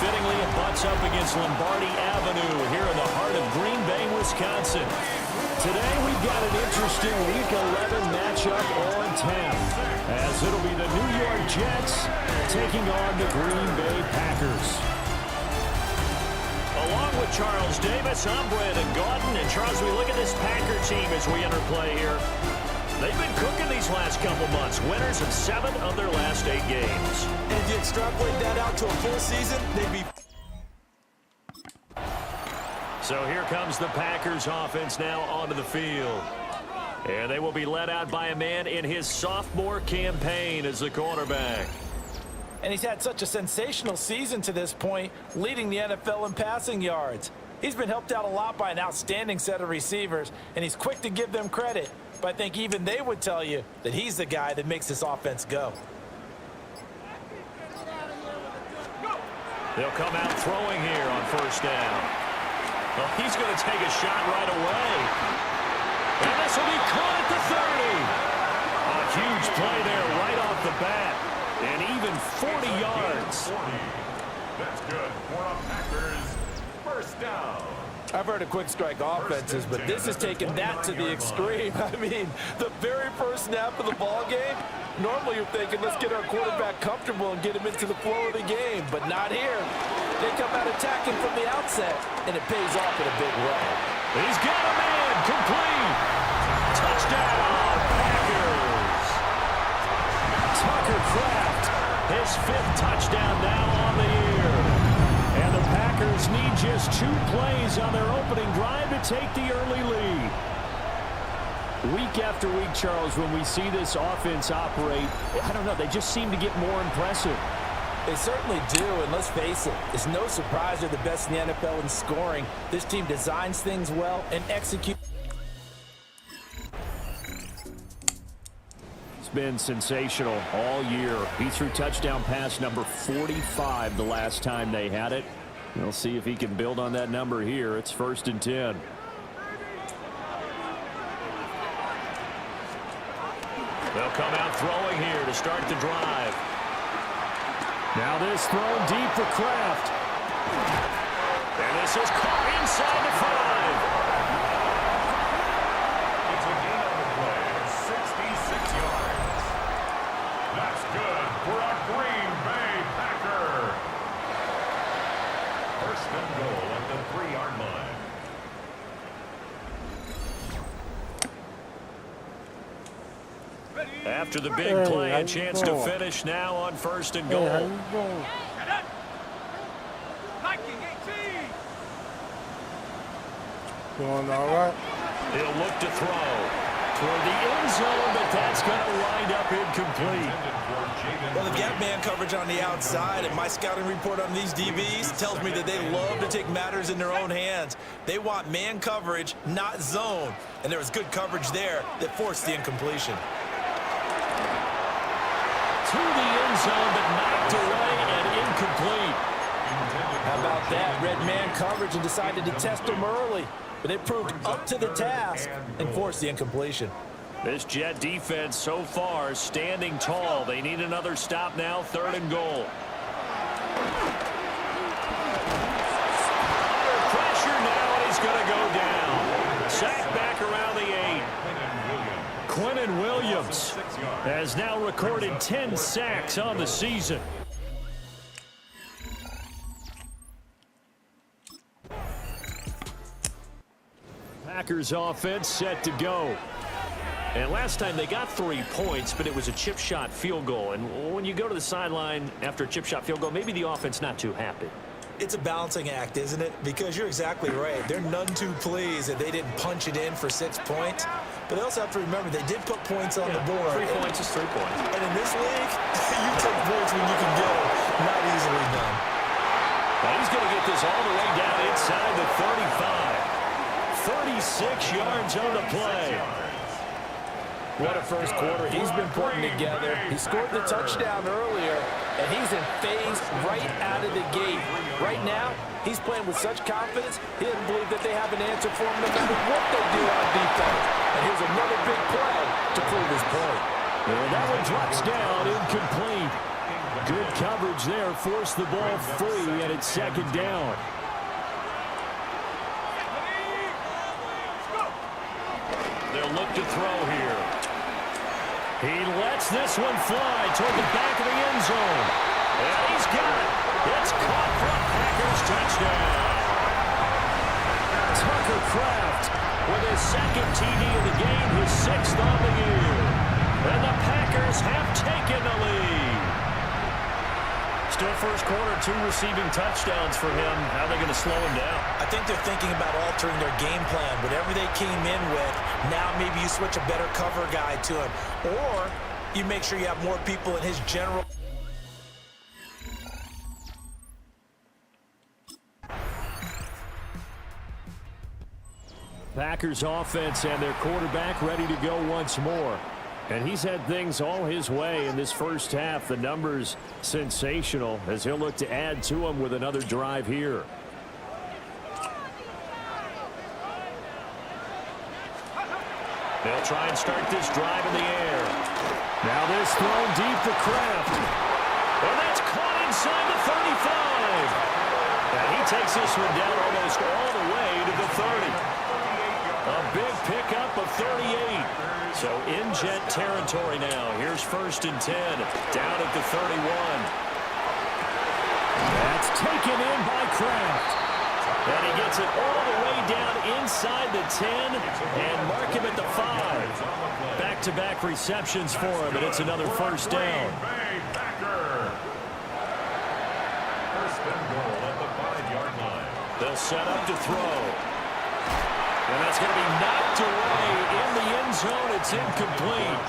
fittingly it butts up against Lombardi Avenue here in the heart of Green Bay, Wisconsin. Today we've got an interesting Week 11 matchup on tap, as it'll be the New York Jets taking on the Green Bay Packers. Along with Charles Davis, I'm Brandon Gaudin. And Charles, we look at this Packer team as we enter play here. They've been cooking these last couple months. Winners of 7 of their last 8 games. And if you extrapolate that out to a full season, they'd be... So here comes the Packers offense now onto the field. And they will be led out by a man in his sophomore campaign as the quarterback. And he's had such a sensational season to this point, leading the NFL in passing yards. He's been helped out a lot by an outstanding set of receivers, and he's quick to give them credit. but I think even they would tell you that he's the guy that makes this offense go. They'll come out throwing here on first down. Well, he's going to take a shot right away. And this will be caught at the 30. A huge play there right off the bat. And even 40 yards. That's good for a Packers first down. I've heard of quick strike offenses, but this is taking that to the extreme. I mean, the very first snap of the ball game, normally you're thinking, let's get our quarterback comfortable and get him into the flow of the game, but not here. They come out attacking from the outset, and it pays off in a big way. He's got a man, complete. Touchdown, Packers. Tucker Kraft, his 5th touchdown now on the year. And the Packers need just 2 plays on their opening drive to take the early lead. Week after week, Charles, when we see this offense operate, I don't know, they just seem to get more impressive. They certainly do, and let's face it, it's no surprise they're the best in the NFL in scoring. This team designs things well and executes. It's been sensational all year. He threw touchdown pass number 45 the last time they had it. We'll see if he can build on that number here. It's 1st and 10. They'll come out throwing here to start the drive. Now this thrown deep for Kraft. And this is caught inside the 5. It's a gain on the play of 66 yards. That's good for a Green Bay Packer. First and goal at the 3-yard line. After the big play, a chance to finish now on 1st and goal. Going all right? He'll look to throw toward the end zone, but that's going to wind up incomplete. Well, they've got man coverage on the outside, and my scouting report on these DBs tells me that they love to take matters in their own hands. They want man coverage, not zone, and there was good coverage there that forced the incompletion. To the end zone, but knocked away and incomplete. How about that? Red man coverage and decided to test them early, but it proved up to the task and forced the incompletion. This Jet defense so far standing tall. They need another stop now, 3rd and goal. Under pressure now, and he's going to go down. Sack back around the 8. Quinnen Williams has now recorded 10 sacks on the season. Packers offense set to go. And last time they got 3 points, but it was a chip shot field goal. And when you go to the sideline after a chip shot field goal, maybe the offense not too happy. It's a balancing act, isn't it? Because you're exactly right. They're none too pleased that they didn't punch it in for 6 points. But they also have to remember they did put points on the board. 3 points is 3 points. And in this league, you take points when you can get them. Not easily done. Well, he's going to get this all the way down inside the 35. 36 yards on the play. What a first quarter he's been putting together. He scored the touchdown earlier, and he's in phase right out of the gate. Right now, he's playing with such confidence, he doesn't believe that they have an answer for him no matter what they do on defense. And here's another big play to prove his point. And that one drops down, incomplete. Good coverage there, forced the ball free, and it's 2nd down. They'll look to throw here. He lets this one fly toward the back of the end zone. And he's got it. It's caught for a Packers touchdown. Tucker Kraft with his 2nd TD of the game, his 6th on the year. And the Packers have taken the lead. Still first quarter, 2 receiving touchdowns for him. How are they going to slow him down? I think they're thinking about altering their game plan. Whatever they came in with, now maybe you switch a better cover guy to him. Or you make sure you have more people in his general. Packers offense and their quarterback ready to go once more. And he's had things all his way in this first half. The numbers sensational as he'll look to add to them with another drive here. They'll try and start this drive in the air. Now this thrown deep to Kraft. And that's caught inside the 35. And he takes this one down almost all the way to the 30. A big pickup of 38. So in Jet territory now. Here's 1st and 10. Down at the 31. That's taken in by Kraft. And he gets it all the way down inside the 10 and mark him at the 5. Back-to-back receptions for him, and it's another first down. First and goal at the 5-yard line. They'll set up to throw. And that's going to be knocked away in the end zone. It's incomplete.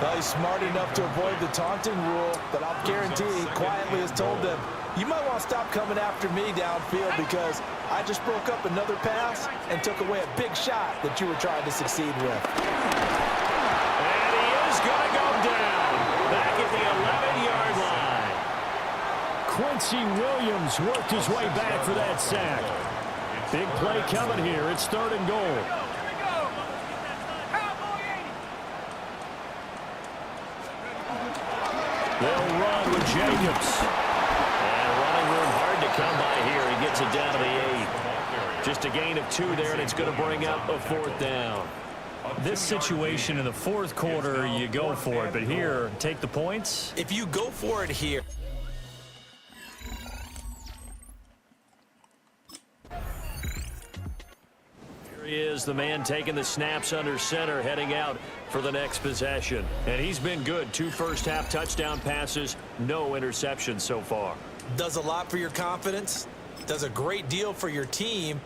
Well, he's smart enough to avoid the taunting rule, but I'll guarantee he quietly has told them, you might want to stop coming after me downfield because I just broke up another pass and took away a big shot that you were trying to succeed with. And he is going to go down back at the 11-yard line. Quincy Williams worked his way back for that sack. Big play coming here. It's 3rd and goal. They'll run with Jacobs. And running room hard to come by here. He gets it down to the 8. Just a gain of 2 there, and it's going to bring up a 4th down. This situation in the 4th quarter, you go for it. But here, take the points. If you go for it here. Here he is, the man taking the snaps under center, heading out for the next possession. And he's been good. 2 first-half touchdown passes, no interceptions so far. Does a lot for your confidence, does a great deal for your team,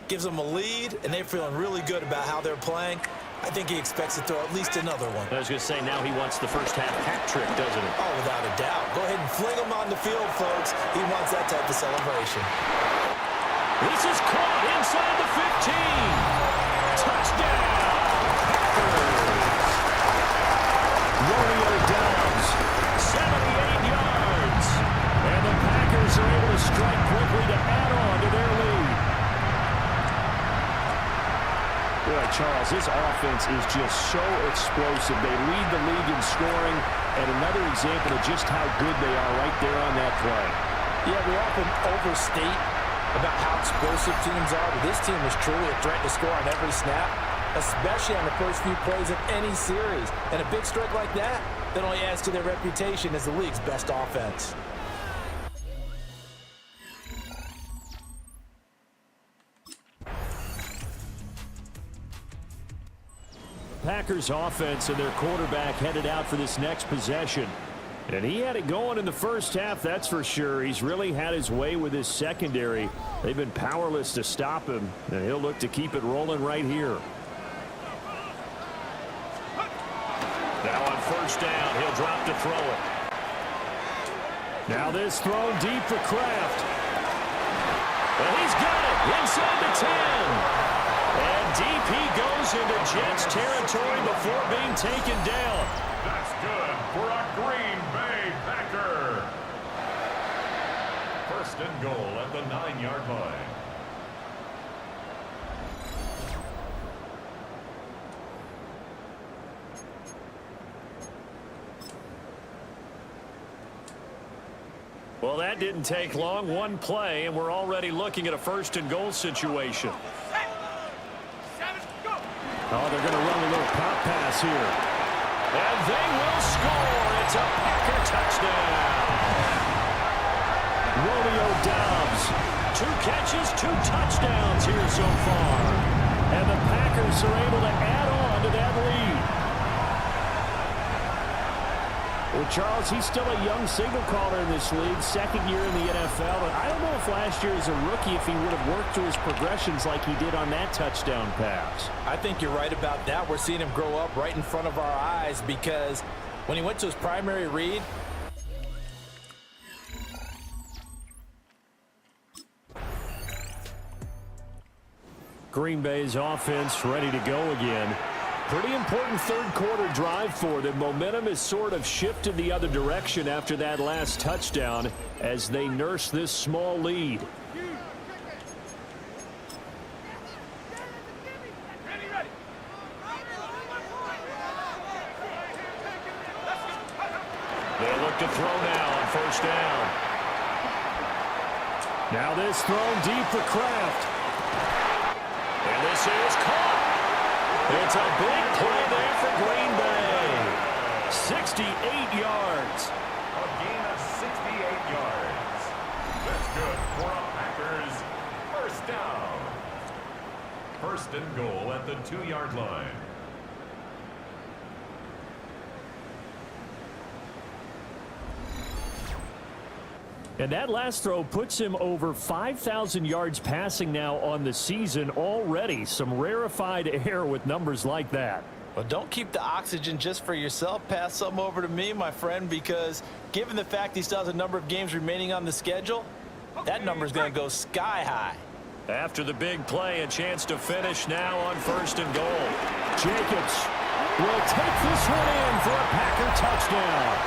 gives them a lead, and they're feeling really good about how they're playing. I think he expects to throw at least another one. I was going to say, now he wants the first-half hat trick, doesn't he? Oh, without a doubt. Go ahead and fling him on the field, folks. He wants that type of celebration. This is caught inside the 15. Touchdown! Raydawg-Gaming, 78 yards. And the Packers are able to strike quickly to add on to their lead. Boy, Charles, this offense is just so explosive. They lead the league in scoring, and another example of just how good they are right there on that play. Yeah, we often overstate about how explosive teams are, but this team is truly a threat to score on every snap, especially on the first few plays of any series. And a big strike like that only adds to their reputation as the league's best offense. Packers offense and their quarterback headed out for this next possession. And he had it going in the first half, that's for sure. He's really had his way with his secondary. They've been powerless to stop him, and he'll look to keep it rolling right here. Now on first down, he'll drop to throw it. Now this thrown deep for Kraft. And he's got it inside the 10. And DP goes into Jets territory before being taken down. That's good for a Green Bay Packer. First and goal at the 9-yard line. Well, that didn't take long. One play, and we're already looking at a first and goal situation. Oh, they're going to run a little pop pass here. And they will score. It's a Packer touchdown. Rodeo Dobbs. 2 catches, 2 touchdowns here so far. And the Packers are able to add on to that lead. Well, Charles, he's still a young signal caller in this league, 2nd year in the NFL. But I don't know if last year as a rookie, if he would have worked through his progressions like he did on that touchdown pass. I think you're right about that. We're seeing him grow up right in front of our eyes because when he went to his primary read, Green Bay's offense ready to go again. Pretty important third-quarter drive for them. Momentum has sort of shifted the other direction after that last touchdown as they nurse this small lead. They look to throw now on first down. Now this thrown deep for Kraft. And this is caught. It's a big play there for Green Bay. 68 yards. A gain of 68 yards. That's good for our Packers. First down. First and goal at the 2-yard line. And that last throw puts him over 5,000 yards passing now on the season already. Some rarefied air with numbers like that. Well, don't keep the oxygen just for yourself. Pass some over to me, my friend, because given the fact he still has a number of games remaining on the schedule, that number is going to go sky high. After the big play, a chance to finish now on first and goal. Jacobs will take this one in for a Packer touchdown.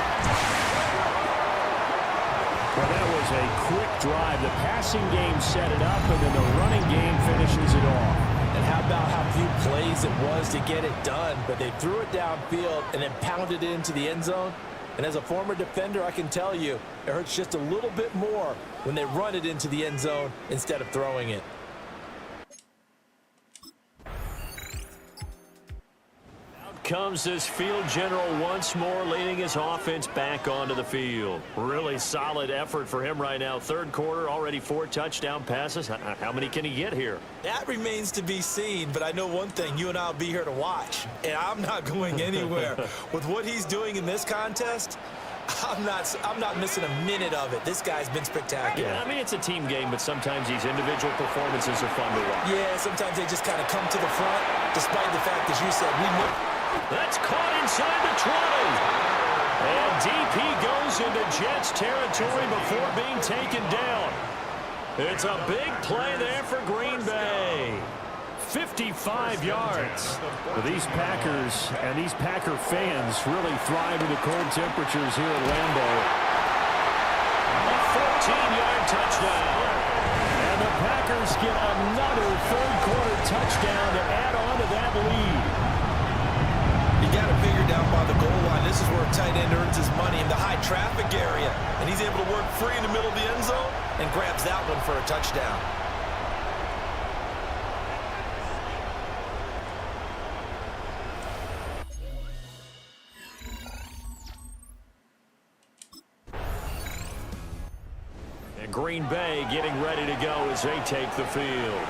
Well, that was a quick drive. The passing game set it up, and then the running game finishes it off. And how about how few plays it was to get it done, but they threw it downfield and then pounded it into the end zone. And as a former defender, I can tell you, it hurts just a little bit more when they run it into the end zone instead of throwing it. Comes this field general once more, leading his offense back onto the field. Really solid effort for him right now. Third quarter, already 4 touchdown passes. How many can he get here? That remains to be seen, but I know one thing, you and I will be here to watch, and I'm not going anywhere. With what he's doing in this contest, I'm not missing a minute of it. This guy's been spectacular. Yeah, I mean, it's a team game, but sometimes these individual performances are fun to watch. Yeah, sometimes they just kind of come to the front, despite the fact, as you said, we know. That's caught inside the 20. And DP goes into Jets territory before being taken down. It's a big play there for Green Bay. 55 yards. Well, these Packers and these Packer fans really thrive in the cold temperatures here at Lambeau. A 14-yard touchdown. And the Packers get another third-quarter touchdown to add on to that lead. You got to figure down by the goal line. This is where a tight end earns his money in the high traffic area. And he's able to work free in the middle of the end zone and grabs that one for a touchdown. And Green Bay getting ready to go as they take the field.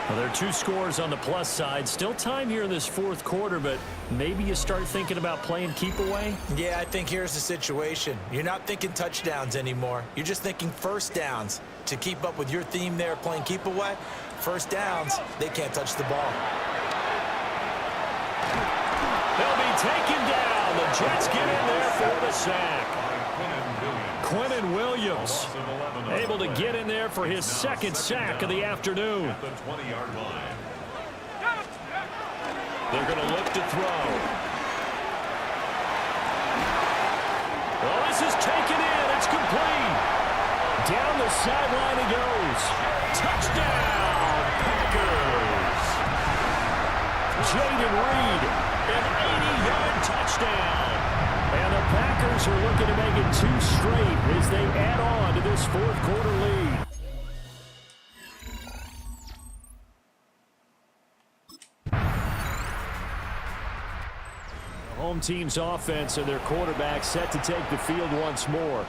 Well, there are 2 scores on the plus side. Still time here in this fourth quarter, but maybe you start thinking about playing keep away? Yeah, I think here's the situation. You're not thinking touchdowns anymore. You're just thinking first downs. To keep up with your theme there, playing keep away, first downs, they can't touch the ball. They'll be taken down. The Jets get in there for the sack. Quinnen Williams able to get in there for his second sack of the afternoon. At the 20-yard line. They're going to look to throw. Well, this is taken in. It's complete. Down the sideline he goes. Touchdown, Packers. Jaden Reed, an 80-yard touchdown. And the Packers are looking to make it 2 straight as they add on to this fourth quarter lead. The home team's offense and their quarterback set to take the field once more.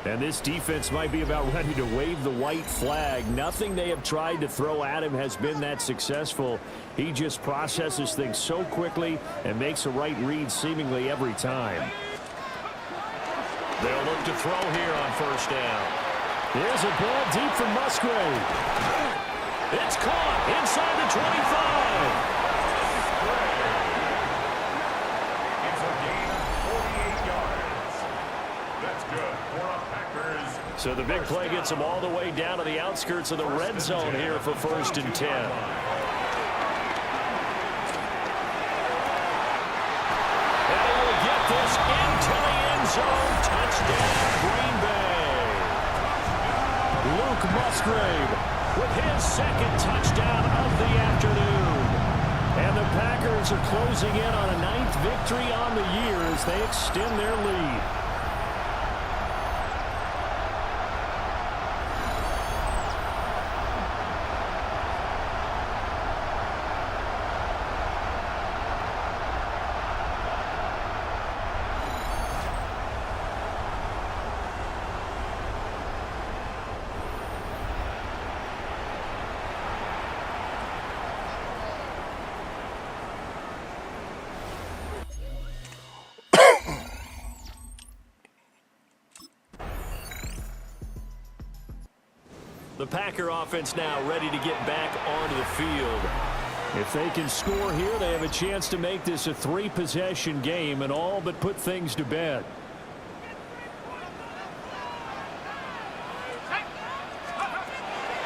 And this defense might be about ready to wave the white flag. Nothing they have tried to throw at him has been that successful. He just processes things so quickly and makes a right read seemingly every time. They'll look to throw here on first down. Here's a ball deep from Musgrave. It's caught inside the 25. It's a gain of 48 yards. That's good for a Packers. So the big play gets them all the way down to the outskirts of the red zone here for first and 10. into the end zone. Touchdown, Green Bay. Luke Musgrave with his second touchdown of the afternoon. And the Packers are closing in on a 9th victory on the year as they extend their lead. The Packer offense now ready to get back onto the field. If they can score here, they have a chance to make this a 3-possession game and all but put things to bed.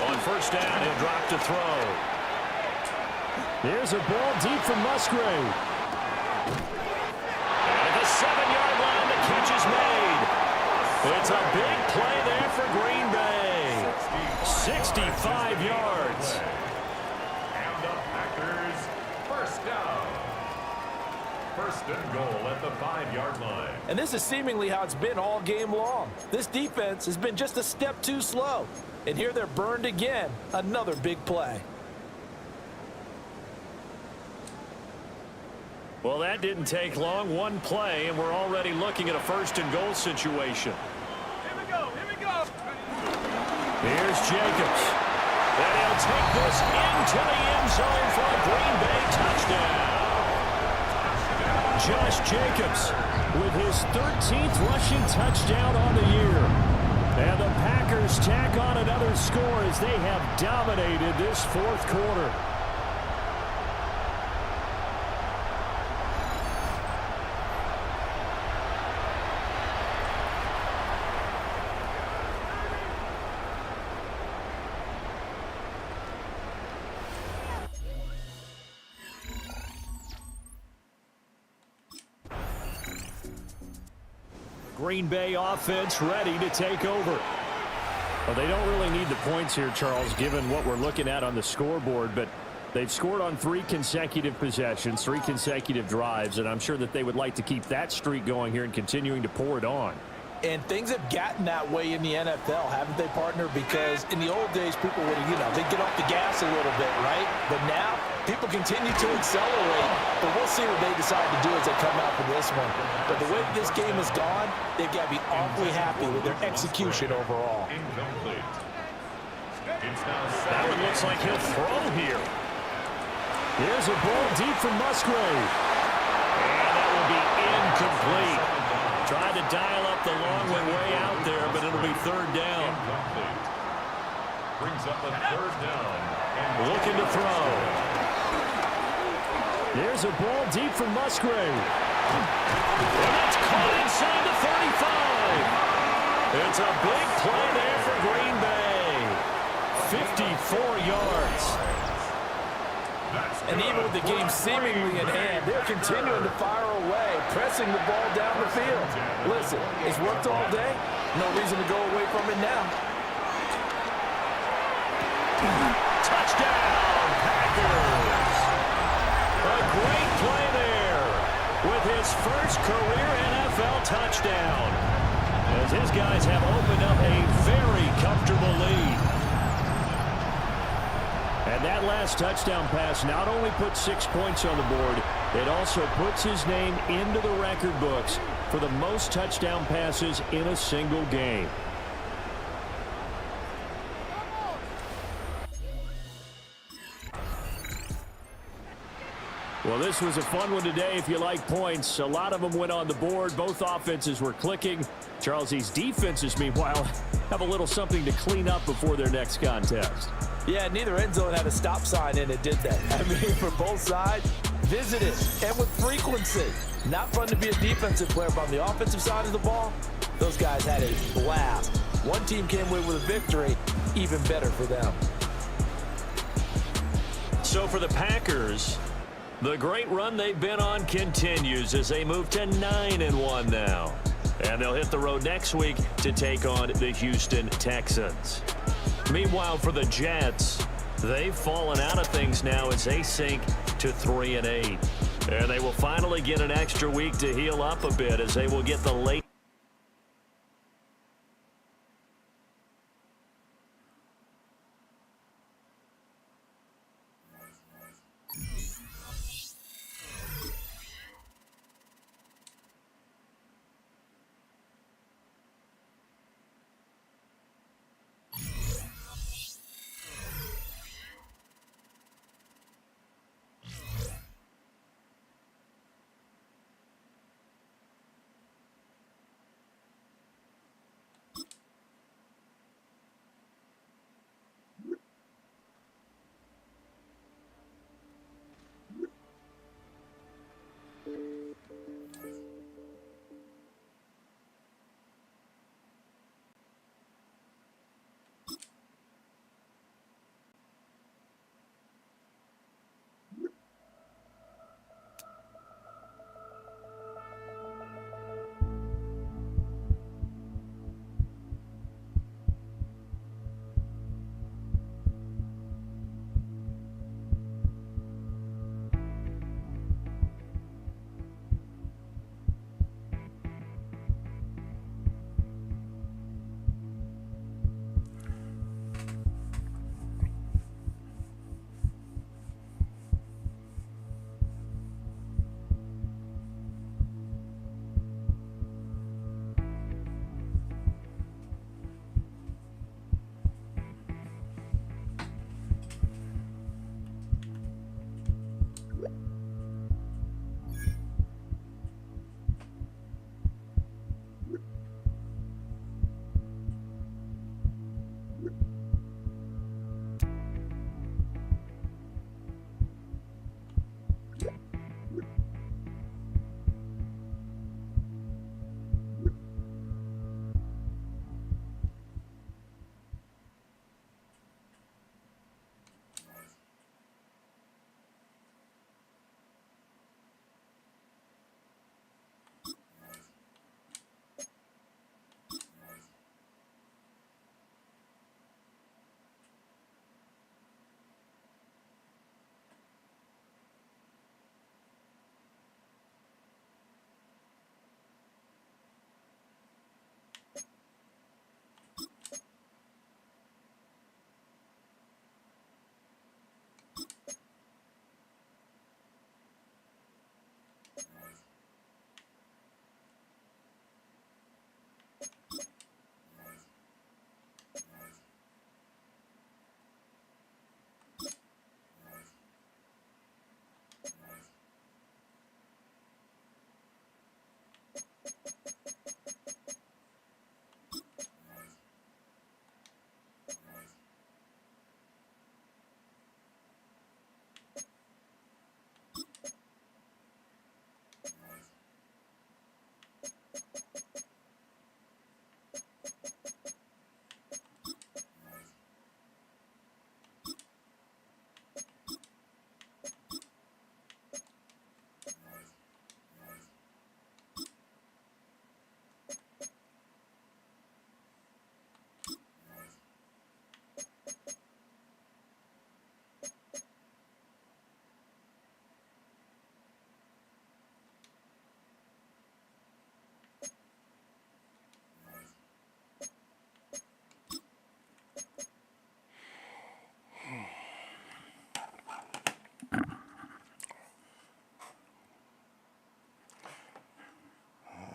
On first down, he'll drop to throw. Here's a ball deep from Musgrave. At the 7-yard line, the catch is made. It's a big play there for Green Bay. 65 yards. And the Packers, first down. First and goal at the 5-yard line. And this is seemingly how it's been all game long. This defense has been just a step too slow. And here they're burned again. Another big play. Well, that didn't take long. One play, and we're already looking at a first and goal situation. Here we go. Here we go. Here's Jacobs. And he'll take this into the end zone for a Green Bay touchdown. Josh Jacobs with his 13th rushing touchdown on the year. And the Packers tack on another score as they have dominated this fourth quarter. Green Bay offense ready to take over. Well, they don't really need the points here, Charles, given what we're looking at on the scoreboard, but they've scored on 3 consecutive possessions, 3 consecutive drives, and I'm sure that they would like to keep that streak going here and continuing to pour it on. And things have gotten that way in the NFL, haven't they, partner? Because in the old days, people would, they'd get off the gas a little bit, right? But now, people continue to accelerate. But we'll see what they decide to do as they come out for this one. But the way this game has gone, they've got to be awfully happy with their execution overall. Incomplete. That one looks like he'll throw here. Here's a ball deep from Musgrave. And that will be incomplete. Tried to dial up the long way out there, but it'll be third down. Incomplete. Brings up a third down. Looking to throw. There's a ball deep from Musgrave. And that's caught inside the 35. It's a big play there for Green Bay. 54 yards. And even with the game seemingly in hand, they're continuing to fire away, pressing the ball down the field. Listen, it's worked all day. No reason to go away from it now. Touchdown, Packers. A great play there with his first career NFL touchdown, as his guys have opened up a very comfortable lead. And that last touchdown pass not only puts 6 points on the board, it also puts his name into the record books for the most touchdown passes in a single game. Well, this was a fun one today if you like points. A lot of them went on the board. Both offenses were clicking. Charles, these defenses, meanwhile, have a little something to clean up before their next contest. Yeah, neither end zone had a stop sign in it, did they? I mean, for both sides, visit it, and with frequency. Not fun to be a defensive player, but on the offensive side of the ball, those guys had a blast. One team came away with a victory, even better for them. So for the Packers, The great run they've been on continues as they move to 9-1 now. And they'll hit the road next week to take on the Houston Texans. Meanwhile, for the Jets, they've fallen out of things now as they sink to 3-8. And they will finally get an extra week to heal up a bit as they will get the late.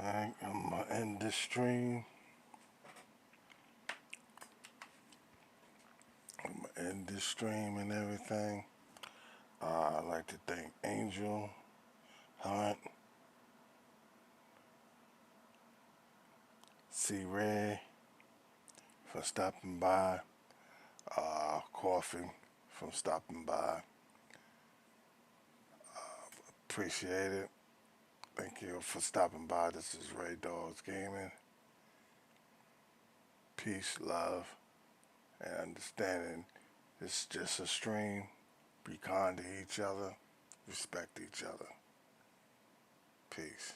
Alright, I'm gonna end this stream. I'm gonna end this stream and everything. I'd like to thank Angel, Hunt, C. Ray for stopping by, Coffee from stopping by. Appreciate it. Thank you for stopping by. This is Raydawg-Gaming. Peace, love, and understanding. It's just a stream. Be kind to each other. respect each other. Peace.